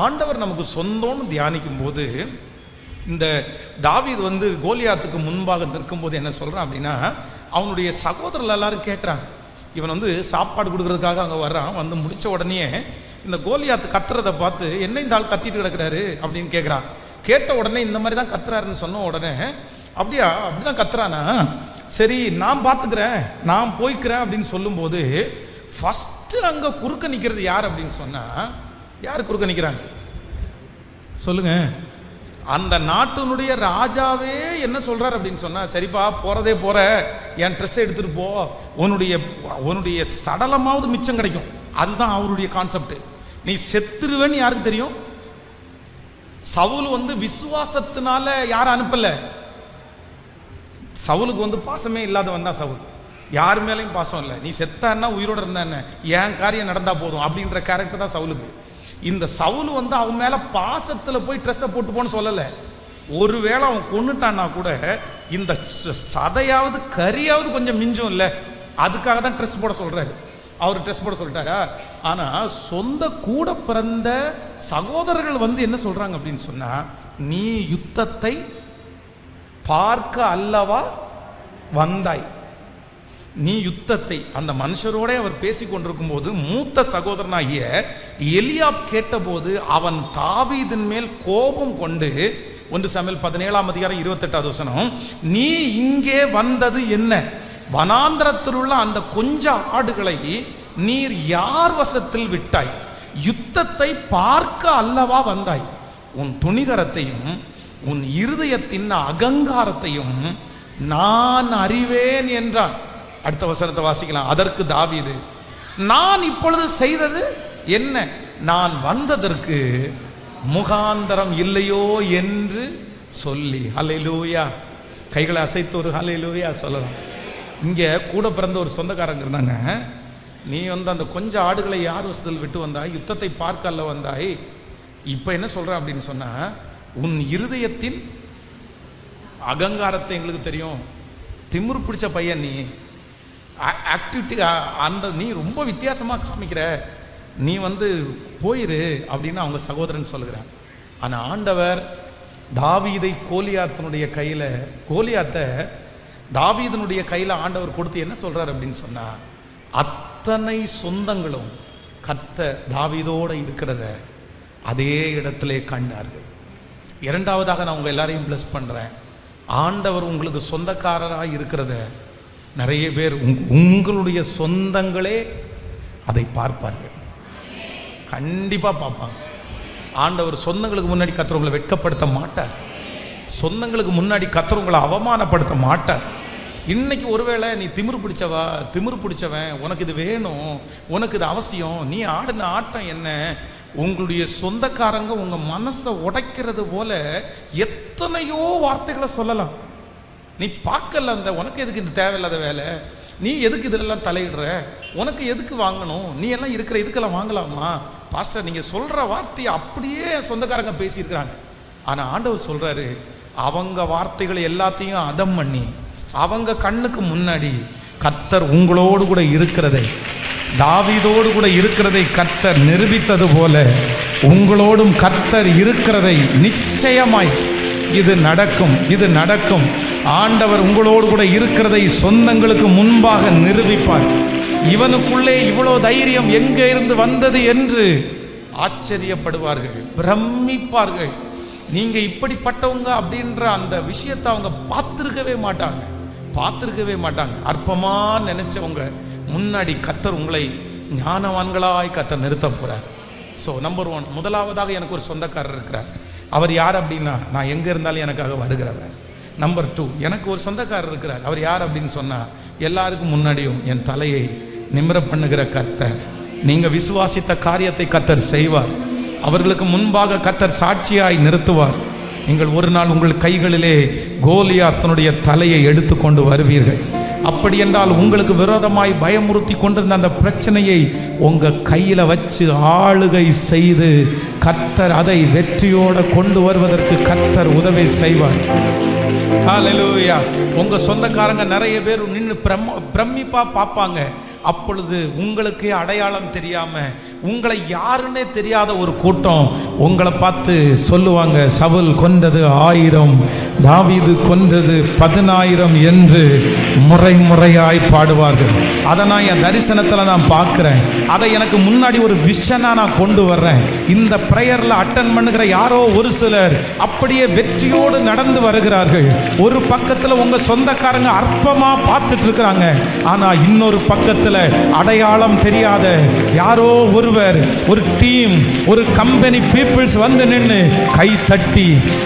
ஆண்டவர் நமக்கு சொந்தம்னு தியானிக்கும் போது, இந்த தாவீது வந்து கோலியாத்துக்கு முன்பாக நிற்கும்போது என்ன சொல்கிறான் அப்படின்னா, அவனுடைய சகோதரர்கள் எல்லாரும் கேட்குறாங்க, இவன் வந்து சாப்பாடு கொடுக்கறதுக்காக அங்கே வர்றான். வந்து முடித்த உடனே இந்த கோலியாத்து கத்துறதை பார்த்து, என்ன இந்த ஆள் கத்திட்டு கிடக்கிறாரு அப்படின்னு கேட்குறான். கேட்ட உடனே இந்த மாதிரி தான் கத்துறாருன்னு சொன்ன உடனே, அப்படியா அப்படி தான் கத்துறானா, சரி நான் பார்த்துக்கிறேன், நான் போய்க்கிறேன் அப்படின்னு சொல்லும்போது, ஃபஸ்ட்டு அங்கே குறுக்க நிற்கிறது யார் அப்படின்னு சொன்னால், யார் குறுக்க நிற்கிறாங்க சொல்லுங்க? அந்த நாட்டினுடைய ராஜாவே என்ன சொல்கிறார் அப்படின்னு சொன்னால், சரிப்பா போகிறதே போகிற, என் ட்ரெஸ்ஸை எடுத்துகிட்டு போ, உன்னுடைய சடலமாவது மிச்சம் கிடைக்கும். அதுதான் அவருடைய கான்செப்ட். நீ செத்துருவேன்னு யாருக்கு தெரியும்? சவுல் வந்து விசுவாசத்தினால யாரும் அனுப்பலை. சவுலுக்கு வந்து பாசமே இல்லாதவன் தான் சவுல். யார் மேலேயும் பாசம் இல்லை. நீ செத்தான்னா உயிரோடு இருந்தா என்ன, என் காரியம் நடந்தா போதும் அப்படின்ற கேரக்டர் தான் சவுலுக்கு. இந்த சவுல் வந்து அவன் மேலே பாசத்தில் போய் ட்ரெஸ்ஸை போட்டு போன்னு சொல்லலை. ஒருவேளை அவன் கொண்டுட்டான்னா கூட இந்த சதையாவது கறியாவது கொஞ்சம் மிஞ்சும் இல்லை, அதுக்காக தான் ட்ரெஸ் போட சொல்கிறாரு. அவர் ட்ரெஸ் போட சொல்லிட்டாரா? ஆனால் சொந்த கூட பிறந்த சகோதரர்கள் வந்து என்ன சொல்கிறாங்க அப்படின்னு சொன்னால், நீ யுத்தத்தை பார்க்க அல்லவா வந்தாய். நீ யுத்தத்தை, அந்த மனுஷரோட அவர் பேசி கொண்டிருக்கும் போது மூத்த சகோதரனாகிய எலியாப் கேட்டபோது அவன் தாவீதின் மேல் கோபம் கொண்டு, 1 சாமுவேல் 17 அதிகாரம் 28 வசனம், நீ இங்கே வந்தது என்ன? வனாந்தரத்தில் உள்ள அந்த கொஞ்ச ஆடுகளை நீர் யார் வசத்தில் விட்டாய்? யுத்தத்தை பார்க்க அல்லவா வந்தாய்? உன் துணிகரத்தையும் உன் இருதயத்தின் அகங்காரத்தையும் நான் அறிவேன் என்றார். அடுத்த வசனத்தை வாசிக்கலாம். அதற்கு தாவீது, நான் இப்பொழுது செய்தது என்ன? நான் வந்ததற்கு முகாந்தரம் இல்லையோ என்று சொல்லி. ஹல்லேலூயா. கைகளை அசைத்து ஒரு ஹல்லேலூயா சொல்லலாம். இங்கே கூட பிறந்த ஒரு சொந்தக்காரங்க இருந்தாங்க. நீ அந்த கொஞ்சம் ஆடுகளை யார் வசத்தில் விட்டு வந்தாய்? யுத்தத்தை பார்க்க அல்ல வந்தாய். இப்போ என்ன சொல்ற அப்படின்னு சொன்னா, உன் இருதயத்தின் அகங்காரத்தை எங்களுக்கு தெரியும். திமிரு பிடிச்ச பையன் நீ, ஆக்டிவிட்டி நீ ரொம்ப வித்தியாசமாக காமிக்கிற, நீ போயிரு அப்படின்னு அவங்க சகோதரன் சொல்லுகிறான். ஆனால் ஆண்டவர் தாவீதை கோலியாத்தினுடைய கையில், கோலியாத்தை தாவீதனுடைய கையில் ஆண்டவர் கொடுத்து என்ன சொல்றார் அப்படின்னு சொன்னா, அத்தனை சொந்தங்களும் கர்த்தர் தாவீதோடு இருக்கிறத அதே இடத்திலே கண்டார்கள். இரண்டாவதாக நான் உங்க எல்லாரையும் பிளஸ் பண்றேன். ஆண்டவர் உங்களுக்கு சொந்தக்காரராக இருக்கிறத நிறைய பேர் உங்களுடைய சொந்தங்களே அதை பார்ப்பார்கள். கண்டிப்பா பார்ப்பாங்க. ஆண்டவர் சொந்தங்களுக்கு முன்னாடி கர்த்தர் வெட்கப்படுத்த மாட்டார். சொந்தங்களுக்கு முன்னாடி கர்த்தர் அவமானப்படுத்த மாட்டார். இன்னைக்கு ஒருவேளை நீ திமிரு பிடிச்சவன், உனக்கு இது வேணும், உனக்கு இது அவசியம், நீ ஆடின ஆட்டம் என்ன, உங்களுடைய சொந்தக்காரங்க உங்க மனசை உடைக்கிறது போல எத்தனையோ வார்த்தைகளை சொல்லலாம். நீ பார்க்கல, உனக்கு எதுக்கு இந்த தேவையில்லாத வேலை, நீ எதுக்கு இதெல்லாம் தலையிடுற, உனக்கு எதுக்கு வாங்கணும், நீ எல்லாம் இருக்கிற இதுக்கெல்லாம் வாங்கலாமா? பாஸ்டர் நீங்க சொல்ற வார்த்தையை அப்படியே சொந்தக்காரங்க பேசியிருக்கிறாங்க. ஆனா ஆண்டவர் சொல்றாரு, அவங்க வார்த்தைகளை எல்லாத்தையும் அதம் பண்ணி அவங்க கண்ணுக்கு முன்னாடி கர்த்தர் உங்களோடு கூட இருக்கிறதை, தாவீதோடு கூட இருக்கிறதை கர்த்தர் நிரூபித்தது போல உங்களோடும் கர்த்தர் இருக்கிறதை நிச்சயமாய் இது நடக்கும், இது நடக்கும். ஆண்டவர் உங்களோடு கூட இருக்கிறதை சொந்தங்களுக்கு முன்பாக நிரூபிப்பார். இவனுக்குள்ளே இவ்வளோ தைரியம் எங்கே இருந்து வந்தது என்று ஆச்சரியப்படுவார்கள், பிரமிப்பார்கள். நீங்க இப்படிப்பட்டவங்க அப்படின்ற அந்த விஷயத்தை அவங்க பார்த்துருக்கவே மாட்டாங்க. அற்பமா நினைச்சவங்க முன்னாடி கர்த்தர் உங்களை ஞானவான்களாய் கர்த்தர் நிறுத்த போறார். ஸோ நம்பர் 1, முதலாவதாக எனக்கு ஒரு சொந்தக்காரர் இருக்கிறார். அவர் யார் அப்படின்னா, நான் எங்கே இருந்தாலும் எனக்காக வருகிறவர். நம்பர் 2, எனக்கு ஒரு சொந்தக்காரர் இருக்கிறார். அவர் யார் அப்படின்னு சொன்னா, எல்லாருக்கும் முன்னாடியும் என் தலையை நிமிர பண்ணுகிற கர்த்தர். நீங்க விசுவாசித்த காரியத்தை கர்த்தர் செய்வார். அவர்களுக்கு முன்பாக கர்த்தர் சாட்சியாய் நிறுத்துவார். நீங்கள் ஒரு நாள் உங்கள் கைகளிலே கோலியாத்தினுடைய தலையை எடுத்துக்கொண்டு வருவீர்கள். அப்படி என்றால் உங்களுக்கு விரோதமாய் பயமுறுத்தி கொண்டிருந்த அந்த பிரச்சனையை உங்க கையில வச்சு ஆளுகை செய்து கர்த்தர் அதை வெற்றியோடு கொண்டு வருவதற்கு கர்த்தர் உதவி செய்வார். ஹல்லேலூயா. உங்க சொந்தக்காரங்க நிறைய பேர் நின்று பிரமிப்பா பார்ப்பாங்க. அப்பொழுது உங்களுக்கே அடையாளம் தெரியாம, உங்களை யாருன்னே தெரியாத ஒரு கூட்டம் உங்களை பார்த்து சொல்லுவாங்க, சவுல் கொன்றது 1000, தாவீது கொன்றது 10000 என்று முறையாய் பாடுவார்கள். அதை நான் என் தரிசனத்தில் நான் பார்க்குறேன். அதை எனக்கு முன்னாடி ஒரு விஷனா நான் கொண்டு வர்றேன். இந்த ப்ரேயரில் அட்டன் பண்ணுகிற யாரோ ஒரு சிலர் அப்படியே வெற்றியோடு நடந்து வருகிறார்கள். ஒரு பக்கத்தில் உங்கள் சொந்தக்காரங்க அற்பமாக பார்த்துட்டு இருக்கிறாங்க. ஆனால் இன்னொரு பக்கத்தில் அடையாளம் தெரியாத யாரோ ஒருவர், ஒரு டீம், ஒரு கம்பெனி பீப்புள்ஸ் வந்து நின்று கை தட்டி,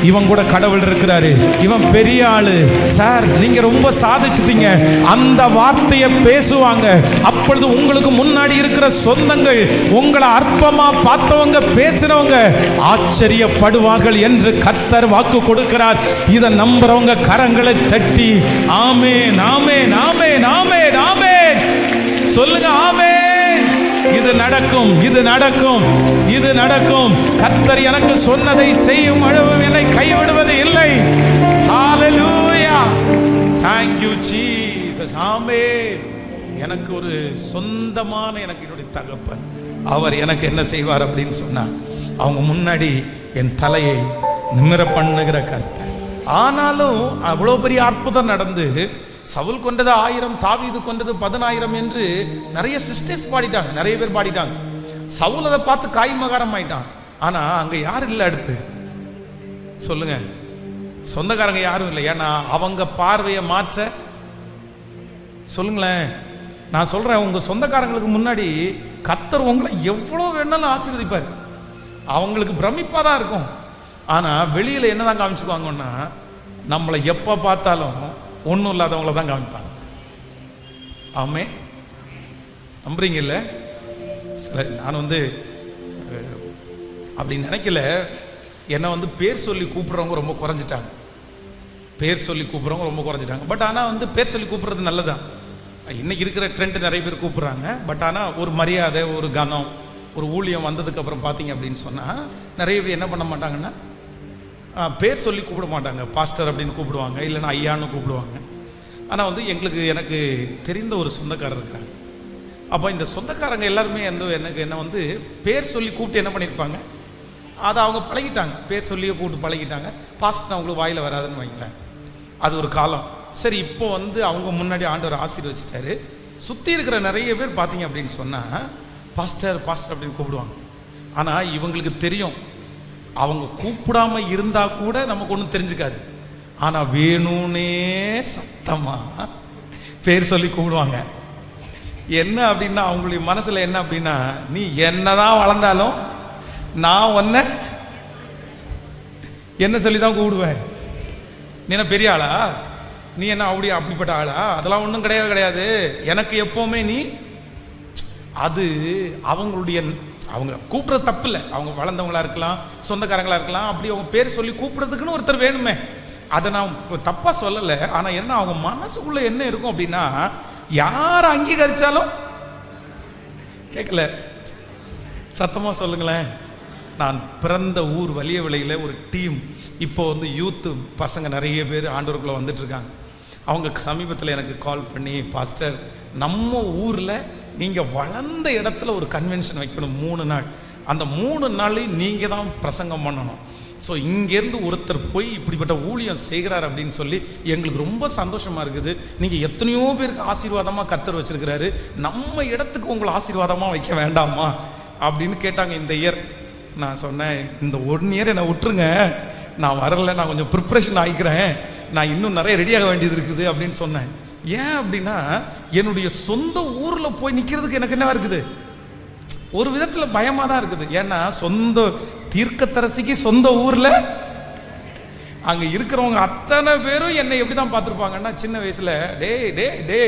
இவன் கூட கடவுள் இருக்கிறாரு, இவன் பெரிய ஆளு சார், நீங்க ரொம்ப சாதிச்சிட்டீங்க, அந்த வார்த்தையை பேசுவாங்க. அப்பொழுது உங்களுக்கு முன்னாடி இருக்கிற சொந்தங்கள், உங்களை அற்பமா பார்த்தவங்க, பேசினவங்க ஆச்சரியப்படுவார்கள் என்று கர்த்தர் வாக்கு கொடுக்கிறார். இதை நம்புறவங்க கரங்களை தட்டி ஆமென், ஆமென், ஆமென், ஆமென், ஆமென் சொல்லுங்க. ஆமென். இது நடக்கும், இது நடக்கும், இது நடக்கும். கர்த்தர் எனக்கு சொன்னதை செய்யும் அளவு என்னை கைவிடுவது இல்லை. ஹல்லேலூயா. Thank you Jesus. ஆமென். எனக்கு ஒரு சொந்தமான, எனக்கு என்னுடைய தகப்பன், அவர் எனக்கு என்ன செய்வார் அப்படின்னு சொன்னா, அவங்க முன்னாடி என் தலையை நிமிர பண்ணுகிற கர்த்தர். ஆனாலும் அவ்வளோ பெரிய அற்புதம் நடந்து, சவுல் கொண்டது 1000, தாவீது கொண்டது 10000 என்று நிறைய சிஸ்டர்ஸ் பாடிட்டாங்க, நிறைய பேர் பாடிட்டாங்க. சவுல் அதை பார்த்து காய்மகாரம் ஆயிட்டான். ஆனா அங்க யாரும் இல்லை. அடுத்து சொல்லுங்க, சொந்தக்காரங்க யாரும் இல்லை. ஏன்னா அவங்க பார்வையை மாற்ற சொல்லுங்களேன். நான் சொல்றேன், உங்க சொந்தக்காரங்களுக்கு முன்னாடி கர்த்தர் உங்களை எவ்வளோ வேணாலும் ஆசீர்வதிப்பார். அவங்களுக்கு பிரமிப்பா தான் இருக்கும். ஆனா வெளியில என்னதான் காமிச்சுக்குவாங்கன்னா, நம்மளை எப்ப பார்த்தாலும் ஒன்றும் இல்லாதவங்கள தான் காமிப்பாங்க. ஆமே, நம்புறீங்கல்ல? நான் அப்படி நினைக்கல. என்னை பேர் சொல்லி கூப்பிடுறவங்க ரொம்ப குறைஞ்சிட்டாங்க. பேர் சொல்லி கூப்பிடுறவங்க ரொம்ப குறைஞ்சிட்டாங்க. பட் ஆனால் பேர் சொல்லி கூப்பிடுறது நல்லதான். இன்னைக்கு இருக்கிற ட்ரெண்ட் நிறைய பேர் கூப்பிடுறாங்க. பட் ஆனால் ஒரு மரியாதை, ஒரு கனம், ஒரு ஊழியம் வந்ததுக்கப்புறம் பார்த்தீங்க அப்படின்னு சொன்னால் நிறைய பேர் என்ன பண்ண மாட்டாங்கன்னா, பேர் சொல்லி கூப்பிட மாட்டாங்க. பாஸ்டர் அப்படின்னு கூப்பிடுவாங்க, இல்லைன்னா ஐயான்னு கூப்பிடுவாங்க. ஆனால் எனக்கு தெரிந்த ஒரு சொந்தக்காரர் இருக்கிறாங்க. அப்போ இந்த சொந்தக்காரங்க எல்லாருமே என்ன பேர் சொல்லி கூப்பிட்டு என்ன பண்ணியிருப்பாங்க, அதை அவங்க பழகிட்டாங்க. பேர் சொல்லியே கூப்பிட்டு பழகிட்டாங்க. பாஸ்டர் அவங்களுக்கு வாயில் வராதுன்னு வைங்களேன். அது ஒரு காலம். சரி, இப்போ அவங்க முன்னாடி ஆண்டவர் ஆசீர்வதிச்சிட்டாரு. சுற்றி இருக்கிற நிறைய பேர் பார்த்தீங்க அப்படின்னு சொன்னால் பாஸ்டர் பாஸ்டர் அப்படின்னு கூப்பிடுவாங்க. ஆனால் இவங்களுக்கு தெரியும், அவங்க கூப்பிடாம இருந்தால் கூட நமக்கு ஒன்றும் தெரிஞ்சுக்காது. ஆனால் வேணும்னே சத்தமாக பேர் சொல்லி கூப்பிடுவாங்க. என்ன அப்படின்னா, அவங்களுடைய மனசில் என்ன அப்படின்னா, நீ என்னதான் வளர்ந்தாலும் நான் உன்னை என்ன சொல்லி தான் கூப்பிடுவேன். நீ என்ன பெரிய ஆளா, நீ என்ன அப்படிப்பட்ட ஆளா, அதெல்லாம் ஒன்றும் கிடையவே கிடையாது. எனக்கு எப்போவுமே நீ, அது அவங்க கூப்பிட்றது தப்பு இல்லை. அவங்க வளர்ந்தவங்களா இருக்கலாம், சொந்தக்காரங்களா இருக்கலாம். அப்படி அவங்க பேர் சொல்லி கூப்பிட்றதுக்குன்னு ஒருத்தர் வேணுமே. அதை நான் தப்பாக சொல்லலை. ஆனால் என்ன, அவங்க மனசுக்குள்ள என்ன இருக்கும் அப்படின்னா, யார் அங்கீகரிச்சாலும் கேட்கல. சத்தமாக சொல்லுங்களேன். நான் பிறந்த ஊர் வலிய விலையில் ஒரு டீம் இப்போ யூத்து பசங்க நிறைய பேர் ஆண்டவருக்குள்ளே வந்துட்டு இருக்காங்க. அவங்க சமீபத்தில் எனக்கு கால் பண்ணி, பாஸ்டர் நம்ம ஊரில் நீங்கள் வளர்ந்த இடத்துல ஒரு கன்வென்ஷன் வைக்கணும் 3 நாள். அந்த 3 நாளையும் நீங்கள் தான் பிரசங்கம் பண்ணணும். ஸோ இங்கேருந்து ஒருத்தர் போய் இப்படிப்பட்ட ஊழியம் செய்கிறார் அப்படின்னு சொல்லி எங்களுக்கு ரொம்ப சந்தோஷமாக இருக்குது. நீங்கள் எத்தனையோ பேருக்கு ஆசீர்வாதமாக கர்த்தர் வச்சிருக்கிறாரு, நம்ம இடத்துக்கு உங்களை ஆசீர்வாதமாக வைக்க வேண்டாமா அப்படின்னு கேட்டாங்க இந்த இயர். நான் சொன்னேன், இந்த 1 இயர் என்னை விட்டுருங்க, நான் வரல, நான் கொஞ்சம் ப்ரிப்ரேஷன் ஆகிக்கிறேன், நான் இன்னும் நிறைய ரெடியாக வேண்டியது இருக்குது அப்படின்னு சொன்னேன். ஏன் அப்படின்னா, என்னுடைய சொந்த ஊரில் போய் நிற்கிறதுக்கு எனக்கு என்ன இருக்குது, ஒரு விதத்தில் பயமாக தான் இருக்குது. ஏன்னா சொந்த தீர்க்கதரிசிக்கு சொந்த ஊரில் அங்கே இருக்கிறவங்க அத்தனை பேரும் என்னை எப்படி தான் பார்த்துருப்பாங்கன்னா, சின்ன வயசில் டே டே டே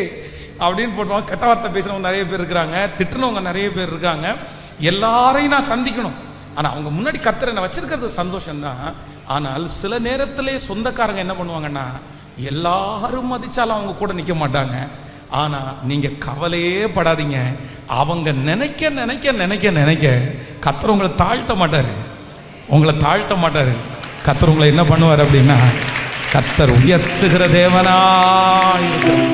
அப்படின்னு போட்டுவாங்க. கெட்ட வார்த்தை பேசுகிறவங்க நிறைய பேர் இருக்கிறாங்க, திட்டுனவங்க நிறைய பேர் இருக்காங்க. எல்லாரையும் நான் சந்திக்கணும். ஆனால் அவங்க முன்னாடி கர்த்தர் என்னை வச்சிருக்கிறது சந்தோஷம்தான். ஆனால் சில நேரத்திலே சொந்தக்காரங்க என்ன பண்ணுவாங்கன்னா, எல்லாரும் மதிச்சாலும் அவங்க கூட நிற்க மாட்டாங்க. ஆனால் நீங்கள் கவலையே படாதீங்க, அவங்க நினைக்க நினைக்க நினைக்க நினைக்க கர்த்தர் உங்களை தாழ்த்த மாட்டார், உங்களை தாழ்த்த மாட்டார். கர்த்தர் உங்களை என்ன பண்ணுவார் அப்படின்னா, கர்த்தர் உயர்த்துகிற தேவனாய் இருக்கிறார்.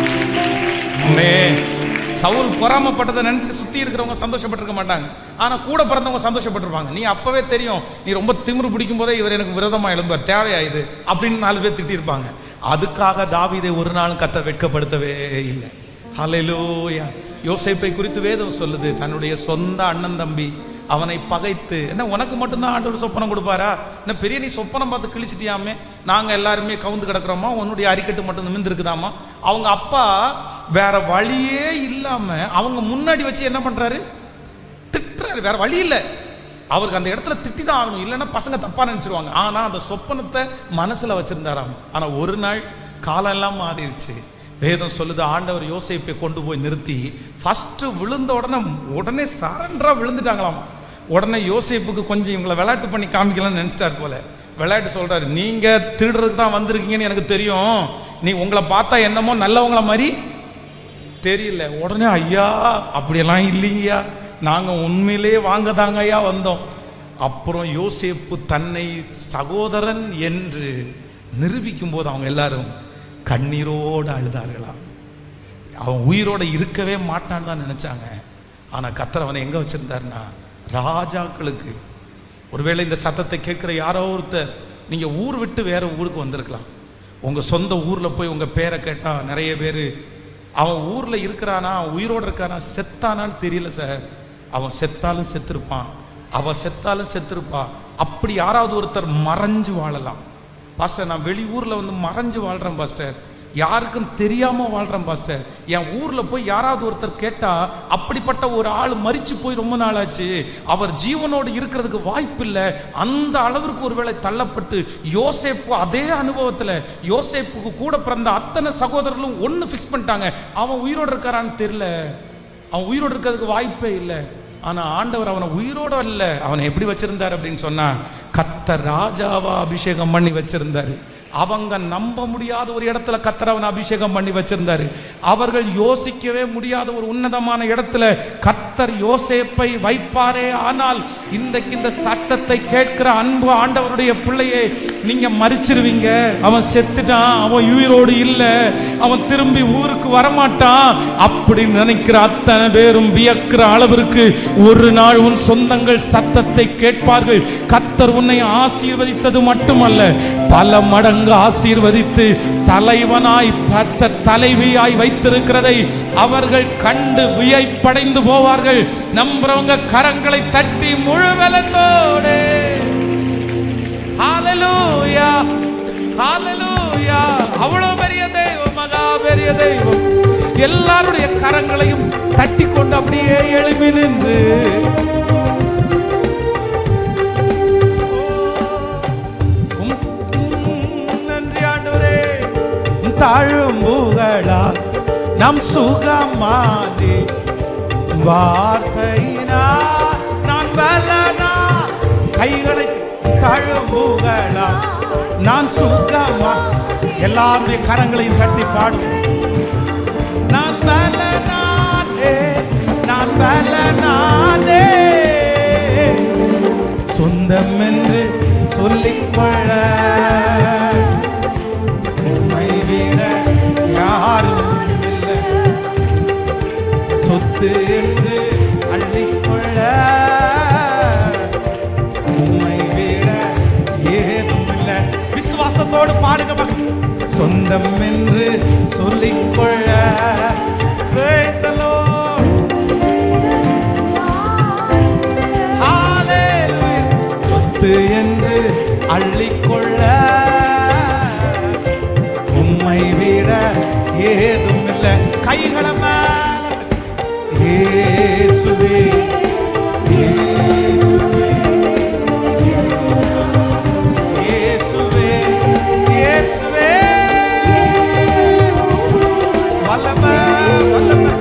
சவுல் பொறாமப்பட்டதை நினைச்சு சுத்தி இருக்கிறவங்க சந்தோஷப்பட்டிருக்க மாட்டாங்க. ஆனா கூட பிறந்தவங்க சந்தோஷப்பட்டிருப்பாங்க. நீ அப்பவே தெரியும், நீ ரொம்ப திமிரு பிடிக்கும் போதே இவர் எனக்கு விரோதமா எழும்பார், தேவையாயுது அப்படின்னு 4 பேர் திட்டிருப்பாங்க. அதுக்காக தாவீதை ஒரு நாளும் கர்த்தர் வெட்கப்படுத்தவே இல்லை. ஹல்லேலூயா. யோசேப்பை குறித்து வேதம் சொல்லுது, தன்னுடைய சொந்த அண்ணன் தம்பி அவனை பகைத்து, என்ன உனக்கு மட்டும்தான் ஆண்டவர் சொப்பனம் கொடுப்பாரா, என்ன பெரிய நீ சொப்பனம் பார்த்து கிழிச்சிட்டியாமே, நாங்கள் எல்லாருமே கவுந்து கிடக்கிறோமா, உன்னுடைய அரிக்கட்டு மட்டும் நிமிர்ந்துருக்குதாமா. அவங்க அப்பா வேற வழியே இல்லாம அவங்க முன்னாடி வச்சு என்ன பண்றாரு, திட்டுறாரு. வேற வழி இல்லை, அவருக்கு அந்த இடத்துல திட்டி தான் ஆகணும், இல்லைன்னா பசங்க தப்பா நினைச்சிருவாங்க. ஆனா அந்த சொப்பனத்தை மனசுல வச்சிருந்தாராம். ஆனா ஒரு நாள் காலம் எல்லாம் மாறிடுச்சு. வேதம் சொல்லுது, ஆண்டவர் யோசேப்பை கொண்டு போய் நிறுத்தி ஃபர்ஸ்ட் விழுந்த உடனே சரண்டரா விழுந்துட்டாங்களாமா. உடனே யோசேப்புக்கு கொஞ்சம் இவங்களை விளையாட்டு பண்ணி காமிக்கலாம்னு நினைச்சிட்டாரு போல. விளையாட்டு சொல்றாரு, நீங்க திருடுறதுக்கு தான் வந்திருக்கீங்கன்னு எனக்கு தெரியும், நீ உங்களை பார்த்தா என்னமோ நல்லவங்கள மாதிரி தெரியல. உடனே ஐயா அப்படியெல்லாம் இல்லைங்கய்யா, நாங்க உண்மையிலே வாங்க தாங்க ஐயா வந்தோம். அப்புறம் யோசேப்பு தன்னை சகோதரன் என்று நிரூபிக்கும் போது அவங்க எல்லாரும் கண்ணீரோடு அழுதார்களாம். அவன் உயிரோடு இருக்கவே மாட்டான்னு தான் நினைச்சாங்க. ஆனால் கர்த்தர் அவனை எங்கே வச்சிருந்தாருன்னா, ராஜாக்களுக்கு. ஒருவேளை இந்த சத்தத்தை கேட்குற யாரோ ஒருத்தர் நீங்கள் ஊர் விட்டு வேற ஊருக்கு வந்திருக்கலாம். உங்கள் சொந்த ஊரில் போய் உங்கள் பேரை கேட்டால் நிறைய பேர், அவன் ஊரில் இருக்கிறானா, அவன் உயிரோடு இருக்கானா, செத்தானான்னு தெரியல சார். அவன் செத்தாலும் செத்துருப்பான், அவன் செத்தாலும் செத்துருப்பா. அப்படி யாராவது ஒருத்தர் மறைஞ்சு வாழலாம். பாஸ்டர் நான் வெளியூரில் மறைஞ்சு வாழ்கிறேன் பாஸ்டர், யாருக்கும் தெரியாம வாழ்றேன் பாஸ்டர். என் ஊர்ல போய் யாராவது ஒருத்தர் கேட்டா, அப்படிப்பட்ட ஒரு ஆள் மரிச்சு போய் ரொம்ப நாள் ஆச்சு, அவர் ஜீவனோடு இருக்கிறதுக்கு வாய்ப்பு இல்லை, அந்த அளவிற்கு ஒருவேளை தள்ளப்பட்டு யோசேப்பு அதே அனுபவத்துல, யோசேப்புக்கு கூட பிறந்த அத்தனை சகோதரர்களும் ஒன்னு ஃபிக்ஸ் பண்ணிட்டாங்க, அவன் உயிரோடு இருக்காரான்னு தெரியல, அவன் உயிரோடு இருக்கிறதுக்கு வாய்ப்பே இல்லை. ஆனா ஆண்டவர் அவனை உயிரோட இல்ல, அவனை எப்படி வச்சிருந்தார் அப்படின்னு சொன்னா, கர்த்தர் ராஜாவா அபிஷேகம் பண்ணி வச்சிருந்தாரு. அவங்க நம்ப முடியாத ஒரு இடத்துல கர்த்தர் அவனை அபிஷேகம் பண்ணி வச்சிருந்தாரு. அவர்கள் யோசிக்கவே முடியாத ஒரு உன்னதமான இடத்துல கர்த்தர் யோசேப்பை வைப்பாரே. ஆனால் இன்றைக்கு இந்த சத்தத்தை கேட்கிற அன்பு ஆண்டவருடைய பிள்ளையே, நீங்க மரிச்சிருவீங்க, அவன் செத்துட்டான், அவன் உயிரோடு இல்லை, அவன் திரும்பி ஊருக்கு வரமாட்டான் அப்படின்னு நினைக்கிற அத்தனை பேரும் வியக்கிற அளவிற்கு ஒரு நாள் உன் சொந்தங்கள் சத்தத்தை கேட்பார்கள். கர்த்தர் உன்னை ஆசீர்வதித்தது மட்டுமல்ல, பல மடங்கு ஆசீர்வதித்து தலைவனாய் தலைவியாய் வைத்திருக்கிறதை அவர்கள் கண்டு வியப்படைந்து போவார்கள். நம்புறவங்க கரங்களை தட்டி முழுவலத்தோடு ஹல்லேலூயா, ஹல்லேலூயா. அவ்வளவு பெரிய தெய்வம், மகா பெரிய தெய்வம். எல்லாருடைய கரங்களையும் தட்டி கொண்டு அப்படியே எழுப்பி நின்று தாழும்புகளா நம் சுகமானே, வார்த்தையினா நான் பலனா, கைகளை தாழும்புகளா நான் சுகமா, எல்லாருடைய கரங்களையும் தட்டி பாடு. நான் பலனானே, நான் பலனானே, சொந்தம் என்று சொல்லிக்கொள்ள யாரும் இல்லை, சொத்து என்று அள்ளிக்கொள்ள உம்மை விட ஏதும் இல்லை. விசுவாசத்தோடு பாடுங்க. சொந்தம் என்று சொல்லிக்கொள்ள praise the Lord, hallelujah. சொத்து என்று அள்ளிக்கொள்ள உம்மை விட ஏதும் இல்லை. கைகளை மேல இயேசுவே, இயேசுவே, இயேசுவே, இயேசுவே, வல்லமை, வல்லமை,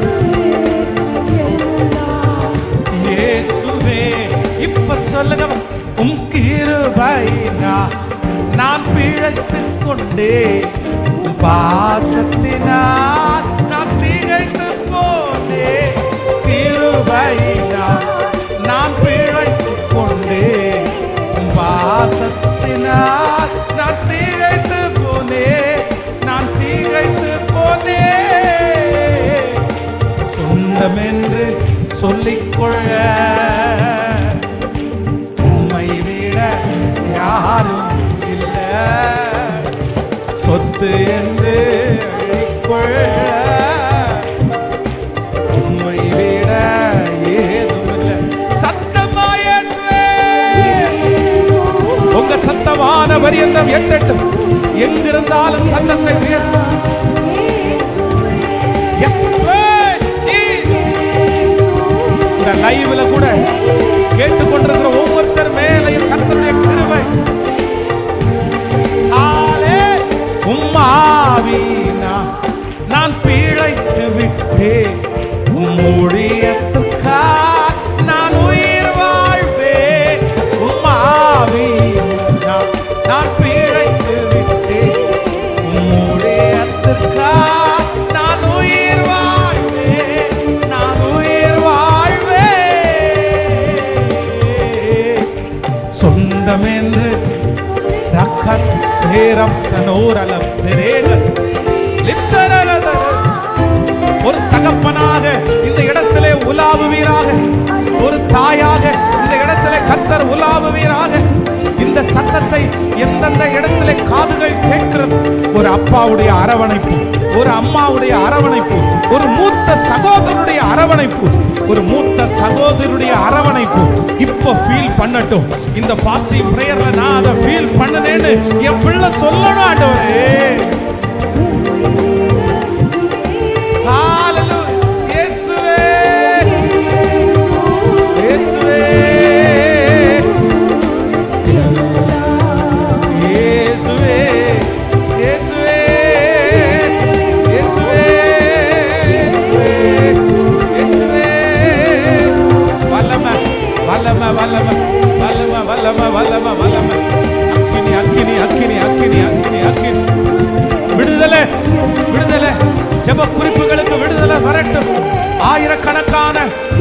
இயேசுவே. இப்ப சொல்லுங்க, உம் கிருபையினால் நான் பிழைத்துக் கொண்டே, பாசத்தினால் நான் திகைத்து போனே, கிருபையினால் நான் பிழைத்துக் கொண்டே, பாசத்தினால் நான் திகைத்து போனே, நான் திகைத்து போனே. சொந்தம் என்று சொல்லிக்கொள்ள உம்மை விட யாரும் இல்லை, சொத்து என்று அள்ளிக்கொள்ள உம்மை விட ஏதும் இல்லை. சத்தமா இயேசுவே, உங்க சத்தமான பரியந்தம் எட்டட்டும், எங்கிருந்தாலும் சத்தத்தை உயர்த்தும். இந்த லைவ்ல கூட கேட்டுக்கொண்டிருக்கிற ஒவ்வொருத்தர் மேலையும் கர்த்தருடைய கிருபை, உம்மாவினா நான் பிழைத்து விட்டேன், ஊழியத்துக்கா நான் உயிர் வாழ்வேன். உம்மாவினா நான் பிழைத்து விட்டேன், ஊழியத்துக்கா நான் உயிர் வாழ்வேன், நான் உயிர் வாழ்வேன். சொந்தம் என்று ஒரு தகப்பனாக இந்த இடத்திலே உலாவுவீராக, ஒரு தாயாக இந்த இடத்திலே கர்த்தர் உலாவுவீராக. இந்த சத்தத்தை எந்தெந்த இடத்திலே காதுகள் கேட்கிறது, ஒரு அப்பாவுடைய அரவணைப்பு, ஒரு அம்மாவுடைய அரவணைப்பு, ஒரு மூத்த சகோதரனுடைய அரவணைப்பு, ஒரு மூத்த சகோதரனுடைய அரவணைப்பு இப்ப ஃபீல் பண்ணட்டும். இந்த ஃபாஸ்டிங் பிரேயர்ல நான் அதை ஃபீல் பண்ணனேன்னு என் பிள்ளை சொல்லணும். ஆண்டவரே,